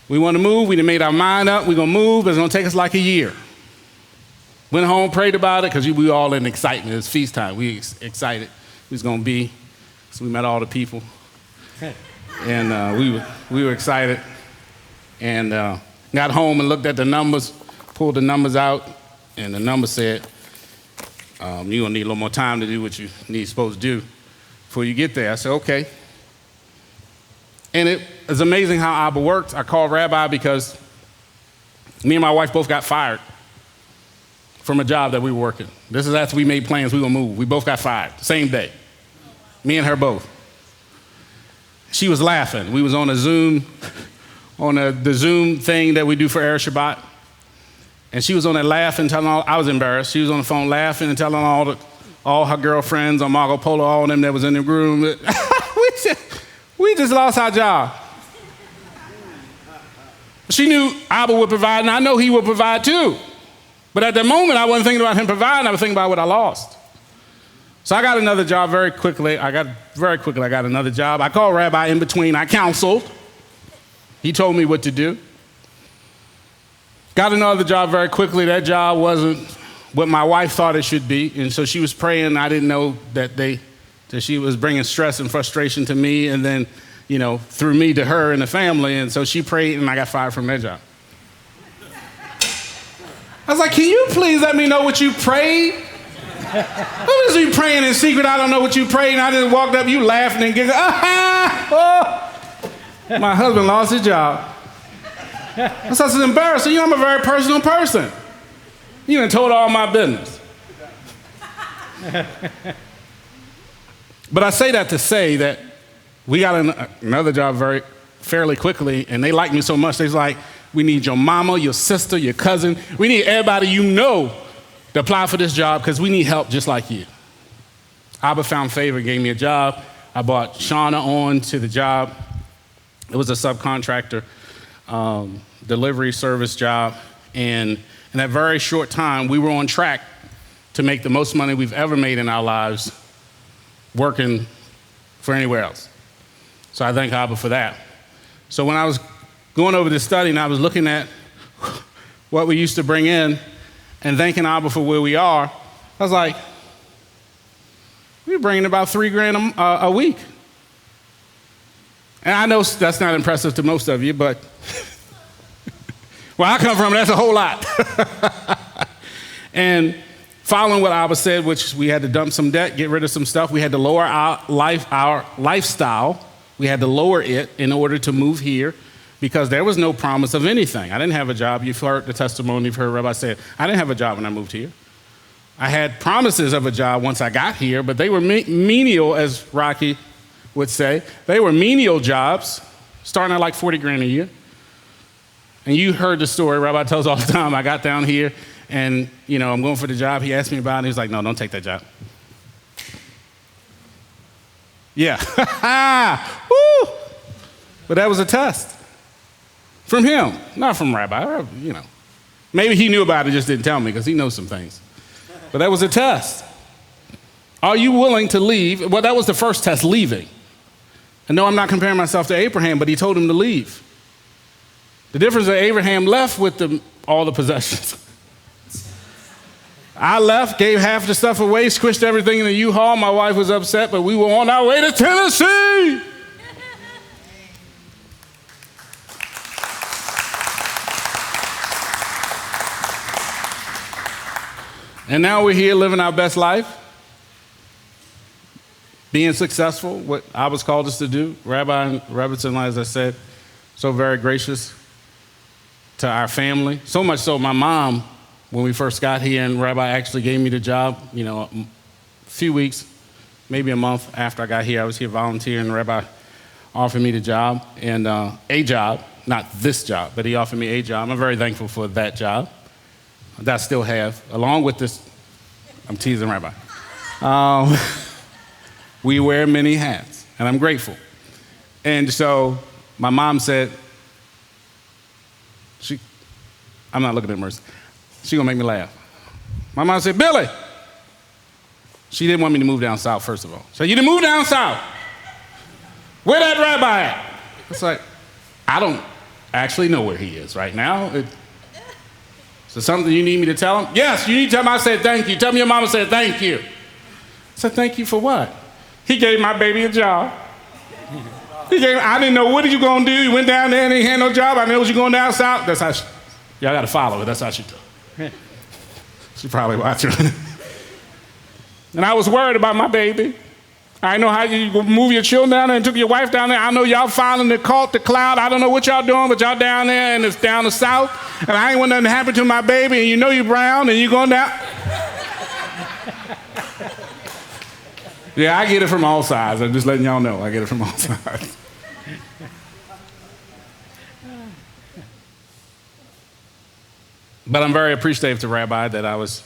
we want to move. We done made our mind up. We're going to move. It's going to take us like a year. Went home, prayed about it, because we were all in excitement. It was feast time. We excited. We was going to be. So we met all the people. And we were excited. And got home and looked at the numbers, pulled the numbers out, and the number said, you're going to need a little more time to do what you supposed to do before you get there. I said, okay. And it was amazing how Abba worked. I called Rabbi because me and my wife both got fired from a job that we were working. This is after we made plans we were going to move. We both got fired, same day. Me and her both. She was laughing. We was on a Zoom, the Zoom thing that we do for Erev Shabbat. And she was on there laughing, telling I was embarrassed. She was on the phone laughing and telling all her girlfriends on Marco Polo, all of them that was in the room. we just lost our job. She knew Abba would provide, and I know he would provide too. But at that moment, I wasn't thinking about him providing. I was thinking about what I lost. So I got another job very quickly. I got another job. I called Rabbi in between. I counseled. He told me what to do. Got another job very quickly. That job wasn't what my wife thought it should be. And so she was praying. I didn't know that she was bringing stress and frustration to me and then, through me to her and the family. And so she prayed and I got fired from that job. I was like, can you please let me know what you prayed? What was you praying in secret? I don't know what you prayed. And I just walked up, you laughing and giggling. My husband lost his job. I said, it's embarrassing. I'm a very personal person. You done told all my business. But I say that to say that we got another job fairly quickly, and they liked me so much, they was like, we need your mama, your sister, your cousin. We need everybody to apply for this job because we need help just like you. Abba found favor, gave me a job. I brought Shauna on to the job. It was a subcontractor delivery service job. And in that very short time, we were on track to make the most money we've ever made in our lives working for anywhere else. So I thank Abba for that. So when I was going over this study and I was looking at what we used to bring in and thanking Abba for where we are, I was like, we're bringing about $3,000 a week. And I know that's not impressive to most of you, but where I come from, that's a whole lot. And following what Abba said, which we had to dump some debt, get rid of some stuff, we had to lower our lifestyle. We had to lower it in order to move here because there was no promise of anything. I didn't have a job. You've heard the testimony, you've heard Rabbi say, I didn't have a job when I moved here. I had promises of a job once I got here, but they were menial, as Rocky would say. They were menial jobs, starting at like $40,000 a year. And you heard the story, Rabbi tells all the time. I got down here and, I'm going for the job. He asked me about it. He was like, no, don't take that job. Yeah. Woo! But that was a test. From him, not from Rabbi, you know. Maybe he knew about it, just didn't tell me because he knows some things. But that was a test. Are you willing to leave? Well, that was the first test, leaving. And no, I'm not comparing myself to Abraham, but he told him to leave. The difference is that Abraham left with all the possessions. I left, gave half the stuff away, squished everything in the U-Haul. My wife was upset, but we were on our way to Tennessee. And now we're here living our best life, being successful, what I was called us to do. Rabbi Robertson, as I said, so very gracious to our family. So much so, my mom, when we first got here, and Rabbi actually gave me the job, you know, a few weeks, maybe a month after I got here. I was here volunteering, and Rabbi offered me the job, and a job, not this job, but he offered me a job. I'm very thankful for that job that I still have, along with this. I'm teasing Rabbi. We wear many hats, and I'm grateful. And so my mom said, I'm not looking at Mercy. She's going to make me laugh. My mom said, Billy. She didn't want me to move down south, first of all. So you didn't move down south. Where that rabbi at? It's like, I don't actually know where he is right now. So something you need me to tell him? Yes, you need to tell him I said thank you. Tell me your mama said thank you. I said, thank you for what? He gave my baby a job. I didn't know, what are you going to do? You went down there and ain't had no job. I know you going down south. That's how y'all got to follow her. That's how she does. She probably watching. And I was worried about my baby. I know how you move your children down there and took your wife down there. I know y'all following the cult, the cloud. I don't know what y'all doing, but y'all down there and it's down the south. And I ain't want nothing to happen to my baby. And you know you brown and you going down. Yeah, I get it from all sides. I'm just letting y'all know. I get it from all sides. But I'm very appreciative to Rabbi that I was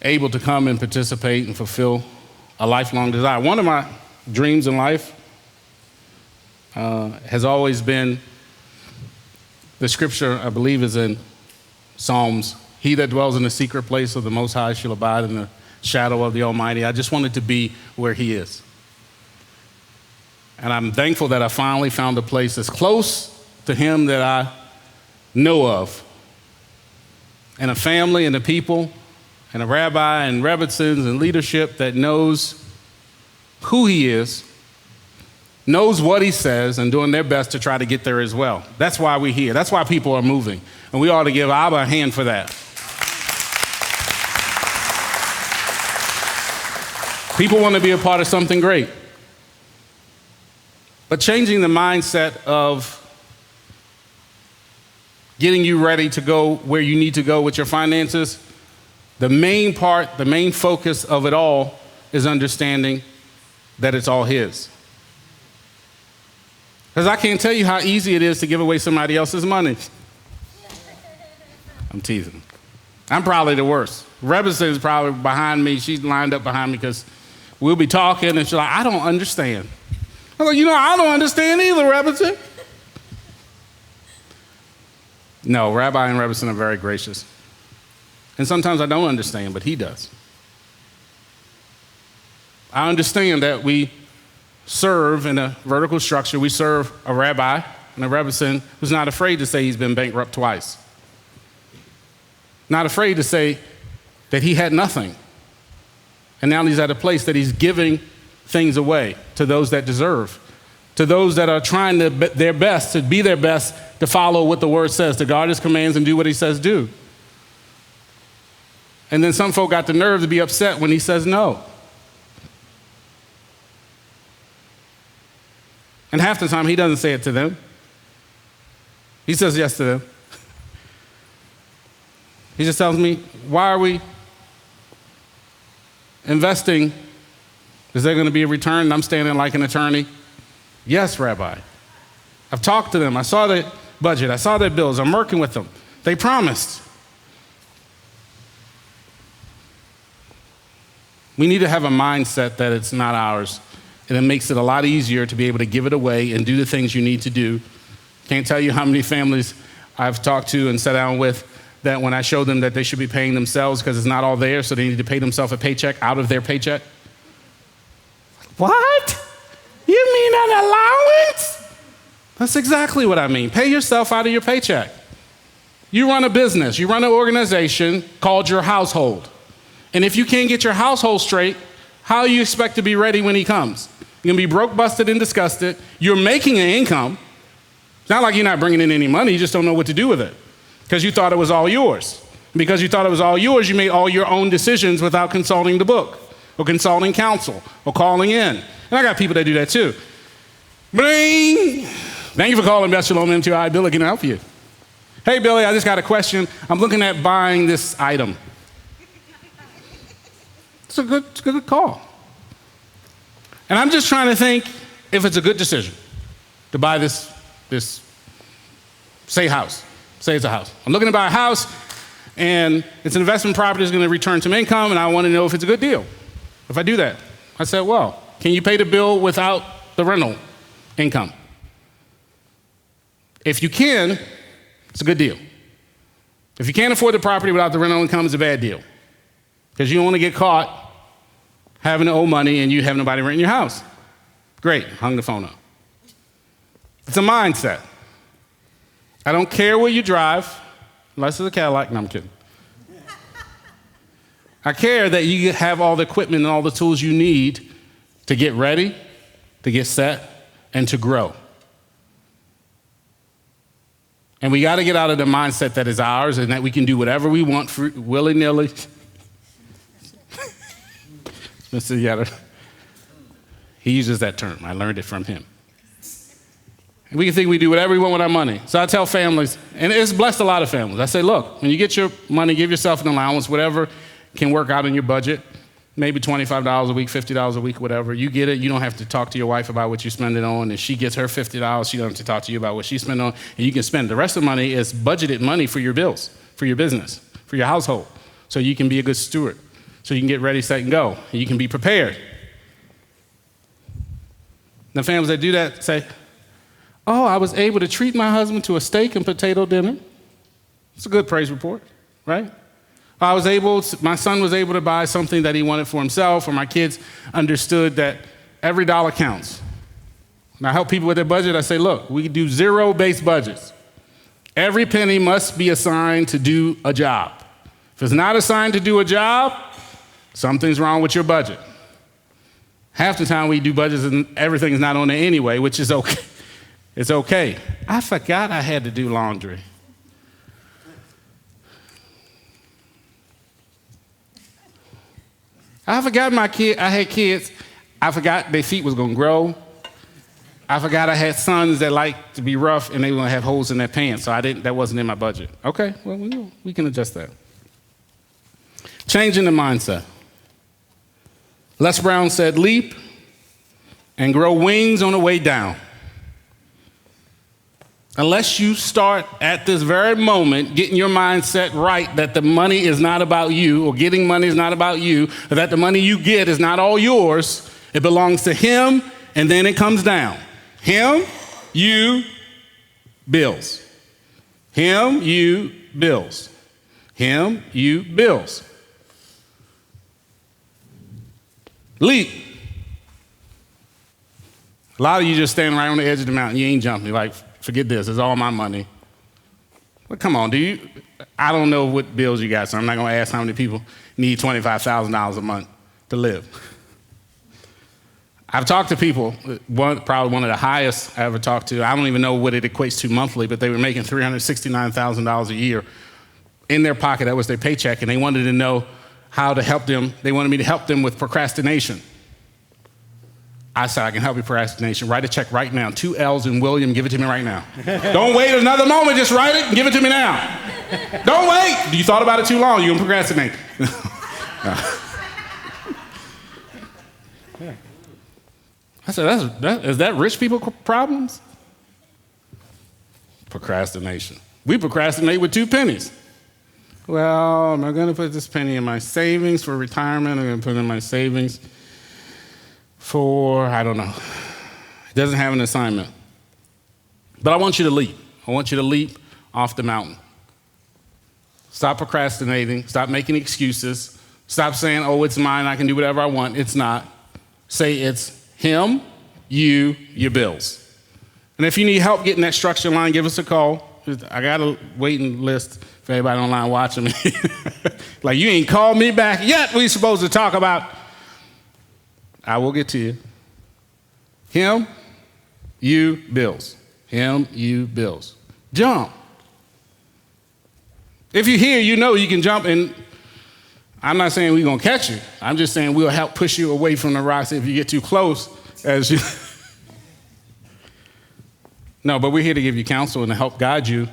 able to come and participate and fulfill a lifelong desire. One of my dreams in life has always been the scripture, I believe, is in Psalms. He that dwells in the secret place of the Most High shall abide in the shadow of the Almighty. I just wanted to be where he is. And I'm thankful that I finally found a place as close to him that I know of. And a family and a people and a rabbi and Rebbitzins and leadership that knows who he is, knows what he says, and doing their best to try to get there as well. That's why we're here. That's why people are moving. And we ought to give Abba a hand for that. People want to be a part of something great. But changing the mindset of getting you ready to go where you need to go with your finances, the main part, the main focus of it all is understanding that it's all his. Because I can't tell you how easy it is to give away somebody else's money. I'm teasing. I'm probably the worst. Rebecca is probably behind me. She's lined up behind me because we'll be talking and she's like, I don't understand. I'm like, I don't understand either, Rebecca. No, Rabbi and Rebecca are very gracious. And sometimes I don't understand, but he does. I understand that we serve in a vertical structure. We serve a rabbi and a Rebbetzin who's not afraid to say he's been bankrupt twice. Not afraid to say that he had nothing. And now he's at a place that he's giving things away to those that deserve, to those that are trying to be their best to follow what the word says, to guard his commands and do what he says do. And then some folk got the nerve to be upset when he says no. And half the time he doesn't say it to them. He says yes to them. He just tells me, why are we investing? Is there going to be a return? And I'm standing like an attorney. Yes, Rabbi. I've talked to them. I saw their budget. I saw their bills. I'm working with them. They promised. We need to have a mindset that it's not ours, and it makes it a lot easier to be able to give it away and do the things you need to do. Can't tell you how many families I've talked to and sat down with that when I show them that they should be paying themselves because it's not all there, so they need to pay themselves a paycheck out of their paycheck. What? You mean an allowance? That's exactly what I mean. Pay yourself out of your paycheck. You run a business, you run an organization called your household. And if you can't get your household straight, how do you expect to be ready when he comes? You're gonna be broke, busted, and disgusted. You're making an income. It's not like you're not bringing in any money, you just don't know what to do with it because you thought it was all yours. Because you thought it was all yours, you made all your own decisions without consulting the book or consulting counsel or calling in. And I got people that do that too. Bling! Thank you for calling Best Shalom MTI. Billy can help you. Hey, Billy, I just got a question. I'm looking at buying this item. It's a good call. And I'm just trying to think if it's a good decision to buy this say house. Say it's a house. I'm looking to buy a house, and it's an investment property that's going to return some income, and I want to know if it's a good deal. If I do that, I said, well, can you pay the bill without the rental income? If you can, it's a good deal. If you can't afford the property without the rental income, it's a bad deal. Because you only get caught having to owe money and you have nobody renting your house. Great, hung the phone up. It's a mindset. I don't care where you drive, unless it's a Cadillac. No, I'm kidding. I care that you have all the equipment and all the tools you need to get ready, to get set, and to grow. And we got to get out of the mindset that is ours and that we can do whatever we want willy-nilly. Mr. Yetter, he uses that term. I learned it from him. We can think we do whatever we want with our money. So I tell families, and it's blessed a lot of families. I say, look, when you get your money, give yourself an allowance, whatever can work out in your budget, maybe $25 a week, $50 a week, whatever. You get it. You don't have to talk to your wife about what you spend it on. And she gets her $50. She doesn't have to talk to you about what she spent on. And you can spend the rest of the money is budgeted money for your bills, for your business, for your household, so you can be a good steward, so you can get ready, set, and go. And you can be prepared. The families that do that say, oh, I was able to treat my husband to a steak and potato dinner. It's a good praise report, right? My son was able to buy something that he wanted for himself, or my kids understood that every dollar counts. And I help people with their budget. I say, look, we do zero-based budgets. Every penny must be assigned to do a job. If it's not assigned to do a job, something's wrong with your budget. Half the time we do budgets and everything is not on there anyway, which is okay. It's okay. I forgot I had to do laundry. I forgot I had kids. I forgot their feet was going to grow. I forgot I had sons that liked to be rough and they were going to have holes in their pants, so that wasn't in my budget. Okay, well, we can adjust that. Changing the mindset. Les Brown said, leap and grow wings on the way down. Unless you start at this very moment getting your mindset right that the money is not about you, or getting money is not about you, or that the money you get is not all yours, it belongs to him, and then it comes down. Him, you, bills. Him, you, bills. Him, you, bills. Leap. A lot of you just standing right on the edge of the mountain. You ain't jumping. Like, forget this. It's all my money. Well, come on. I don't know what bills you got, so I'm not going to ask how many people need $25,000 a month to live. I've talked to people, probably one of the highest I ever talked to. I don't even know what it equates to monthly, but they were making $369,000 a year in their pocket. That was their paycheck, and they wanted to know how to help them. They wanted me to help them with procrastination. I said, I can help you with procrastination. Write a check right now. 2 L's in William. Give it to me right now. Don't wait another moment. Just write it and give it to me now. Don't wait. You thought about it too long. You're going to procrastinate. I said, is that rich people problems? Procrastination. We procrastinate with 2 pennies. Well, am I going to put this penny in my savings for retirement? I'm going to put it in my savings for, I don't know. He doesn't have an assignment. But I want you to leap. I want you to leap off the mountain. Stop procrastinating. Stop making excuses. Stop saying, oh, it's mine. I can do whatever I want. It's not. Say it's him, you, your bills. And if you need help getting that structure line, give us a call. I got a waiting list for everybody online watching me. Like, you ain't called me back yet. We supposed to talk about. I will get to you. Him, you, bills. Him, you, bills. Jump. If you're here, you know you can jump, and I'm not saying we're going to catch you. I'm just saying we'll help push you away from the rocks if you get too close. No, but we're here to give you counsel and to help guide you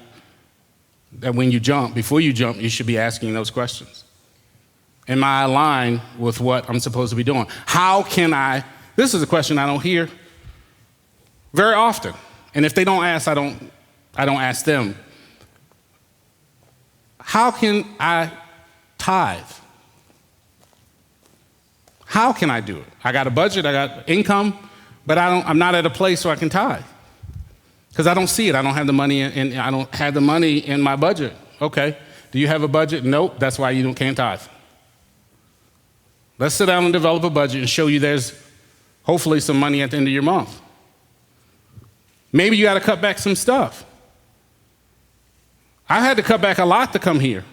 that when you jump, before you jump, you should be asking those questions. Am I aligned with what I'm supposed to be doing? How can I? This is a question I don't hear very often. And if they don't ask, I don't ask them. How can I tithe? How can I do it? I got a budget, I got income, but I'm not at a place where I can tithe. Because I don't see it. I don't have the money and I don't have the money in my budget. Okay. Do you have a budget? Nope. That's why you can't tithe. Let's sit down and develop a budget and show you there's hopefully some money at the end of your month. Maybe you got to cut back some stuff. I had to cut back a lot to come here,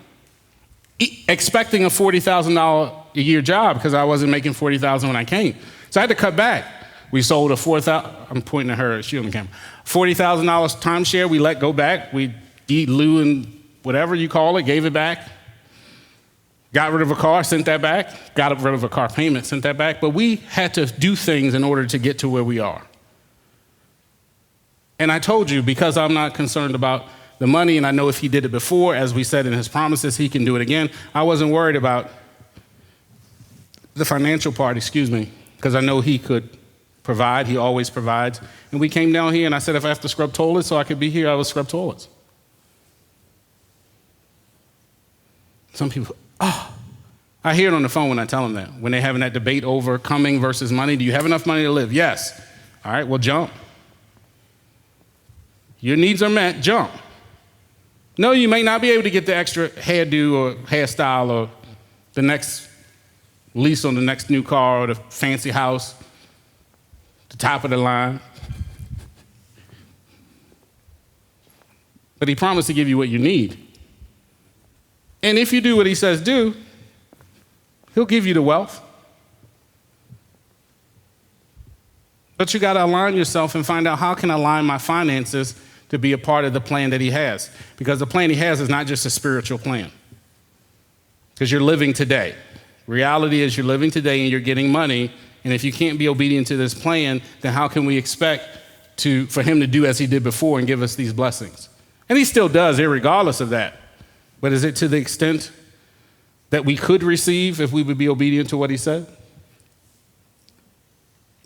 expecting a $40,000 a year job because I wasn't making $40,000 when I came. So I had to cut back. We sold a I'm pointing at her, she on the camera. $40,000 timeshare, we let go back. We eat Lou and whatever you call it, gave it back. Got rid of a car, sent that back. Got rid of a car payment, sent that back. But we had to do things in order to get to where we are. And I told you, because I'm not concerned about the money, and I know if he did it before, as we said in his promises, he can do it again. I wasn't worried about the financial part, because I know he could provide. He always provides. And we came down here, and I said, if I have to scrub toilets so I could be here, I would scrub toilets. Some people, I hear it on the phone when I tell them that. When they're having that debate over coming versus money, do you have enough money to live? Yes. All right, well, jump. Your needs are met, jump. No, you may not be able to get the extra hairdo or hairstyle or the next lease on the next new car or the fancy house, the top of the line. But he promised to give you what you need. And if you do what he says do, he'll give you the wealth. But you got to align yourself and find out, how can I align my finances to be a part of the plan that he has? Because the plan he has is not just a spiritual plan. Because you're living today. Reality is you're living today and you're getting money. And if you can't be obedient to this plan, then how can we expect for him to do as he did before and give us these blessings? And he still does, irregardless of that. But is it to the extent that we could receive if we would be obedient to what he said?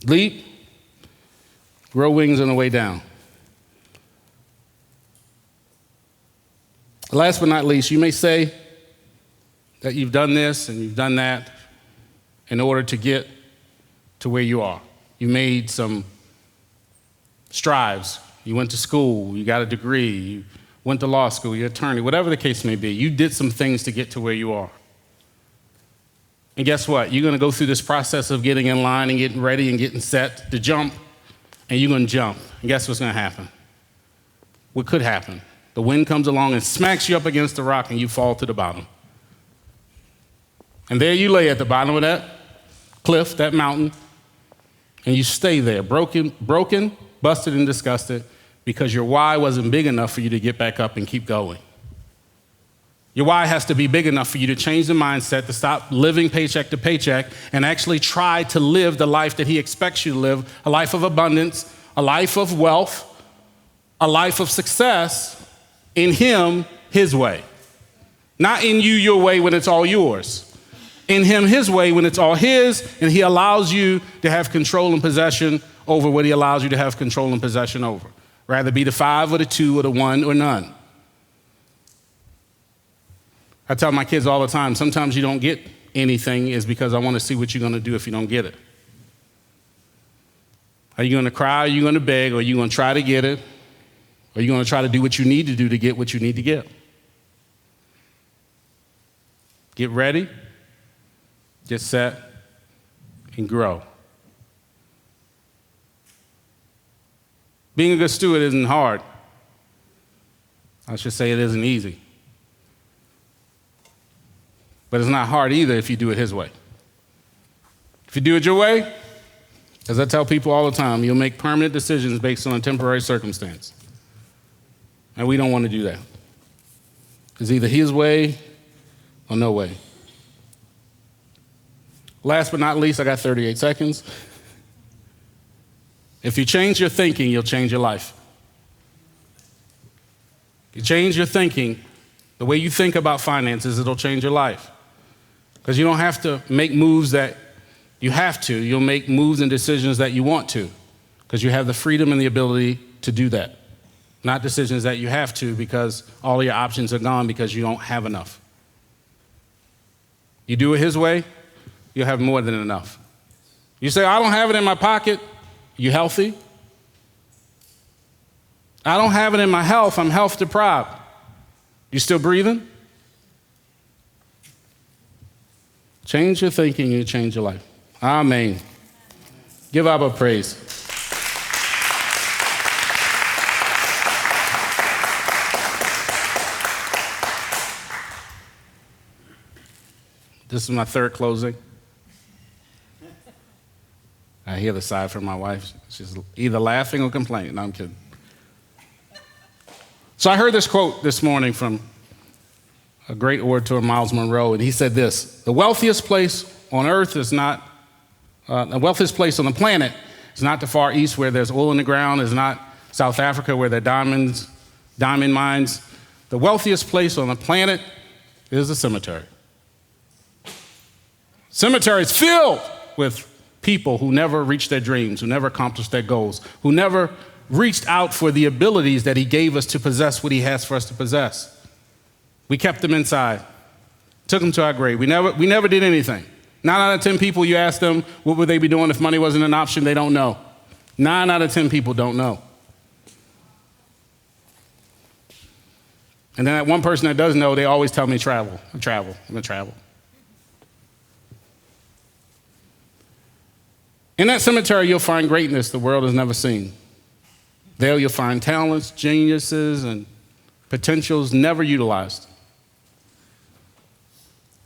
Leap, grow wings on the way down. Last but not least, you may say that you've done this and you've done that in order to get to where you are. You made some strives. You went to school. You got a degree. You went to law school. You're an attorney. Whatever the case may be, you did some things to get to where you are. And guess what? You're going to go through this process of getting in line and getting ready and getting set to jump, and you're going to jump. And guess what's going to happen? What could happen? The wind comes along and smacks you up against the rock, and you fall to the bottom. And there you lay at the bottom of that cliff, that mountain, and you stay there, broken, busted, and disgusted, because your why wasn't big enough for you to get back up and keep going. Your why has to be big enough for you to change the mindset, to stop living paycheck to paycheck, and actually try to live the life that he expects you to live, a life of abundance, a life of wealth, a life of success in him, his way. Not in you, your way, when it's all yours. In him, his way, when it's all his, and he allows you to have control and possession over what he allows you to have control and possession over. Rather be the 5 or the 2 or the 1 or none. I tell my kids all the time, sometimes you don't get anything is because I want to see what you're going to do if you don't get it. Are you going to cry? Are you going to beg? Or are you going to try to get it? Or are you going to try to do what you need to do to get what you need to get? Get ready, get set, and grow. Being a good steward isn't hard. I should say it isn't easy. But it's not hard either if you do it his way. If you do it your way, as I tell people all the time, you'll make permanent decisions based on a temporary circumstance. And we don't want to do that. It's either his way or no way. Last but not least, I got 38 seconds. If you change your thinking, you'll change your life. If you change your thinking, the way you think about finances, it'll change your life. Because you don't have to make moves that you have to. You'll make moves and decisions that you want to, because you have the freedom and the ability to do that. Not decisions that you have to because all of your options are gone because you don't have enough. You do it his way, you'll have more than enough. You say, I don't have it in my pocket. You healthy? I don't have it in my health. I'm health deprived. You still breathing? Change your thinking and you change your life. Amen. Give Abba praise. This is my third closing. I hear the sigh from my wife. She's either laughing or complaining. No, I'm kidding. So I heard this quote this morning from a great orator, Miles Monroe, and he said this: the wealthiest place on earth is not, the wealthiest place on the planet is not the Far East where there's oil in the ground, is not South Africa where there are diamond mines. The wealthiest place on the planet is the cemetery. Cemeteries filled with people who never reached their dreams, who never accomplished their goals, who never reached out for the abilities that he gave us to possess what he has for us to possess. We kept them inside, took them to our grave. We never did anything. 9 out of 10 people, you ask them, what would they be doing if money wasn't an option? They don't know. 9 out of 10 people don't know. And then that one person that does know, they always tell me travel. I'm going to travel. In that cemetery, you'll find greatness the world has never seen. There you'll find talents, geniuses, and potentials never utilized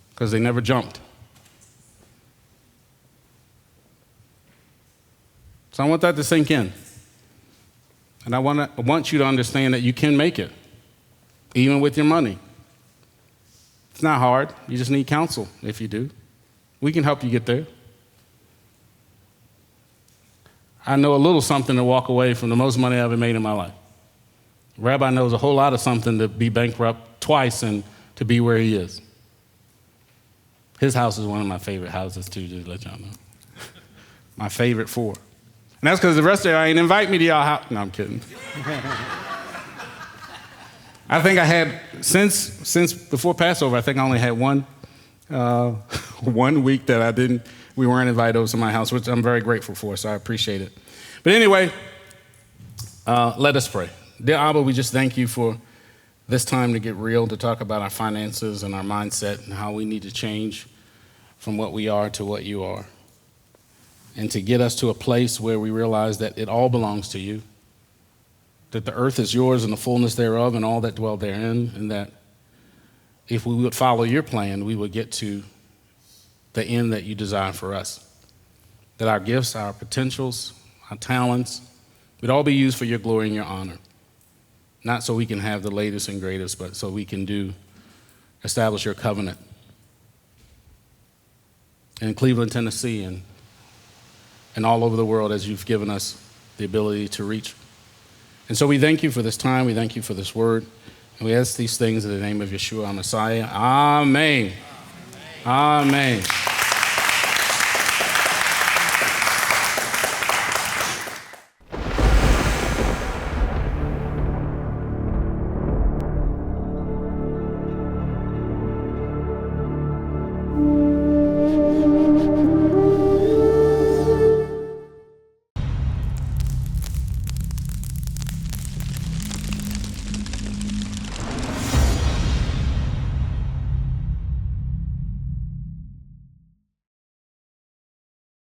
because they never jumped. So I want that to sink in. And I want you to understand that you can make it, even with your money. It's not hard. You just need counsel if you do. We can help you get there. I know a little something to walk away from the most money I ever made in my life. Rabbi knows a whole lot of something to be bankrupt twice and to be where he is. His house is one of my favorite houses, too, just to let y'all know. My favorite 4. And that's because the rest of y'all ain't invite me to y'all house. No, I'm kidding. I think I had, since before Passover, I think I only had one week that we weren't invited over to my house, which I'm very grateful for, so I appreciate it. But anyway, let us pray. Dear Abba, we just thank you for this time to get real, to talk about our finances and our mindset and how we need to change from what we are to what you are. And to get us to a place where we realize that it all belongs to you, that the earth is yours and the fullness thereof and all that dwell therein, and that if we would follow your plan, we would get to the end that you desire for us. That our gifts, our potentials, our talents would all be used for your glory and your honor. Not so we can have the latest and greatest, but so we can establish your covenant in Cleveland, Tennessee, and all over the world as you've given us the ability to reach. And so we thank you for this time. We thank you for this word. And we ask these things in the name of Yeshua, our Messiah. Amen. Amen.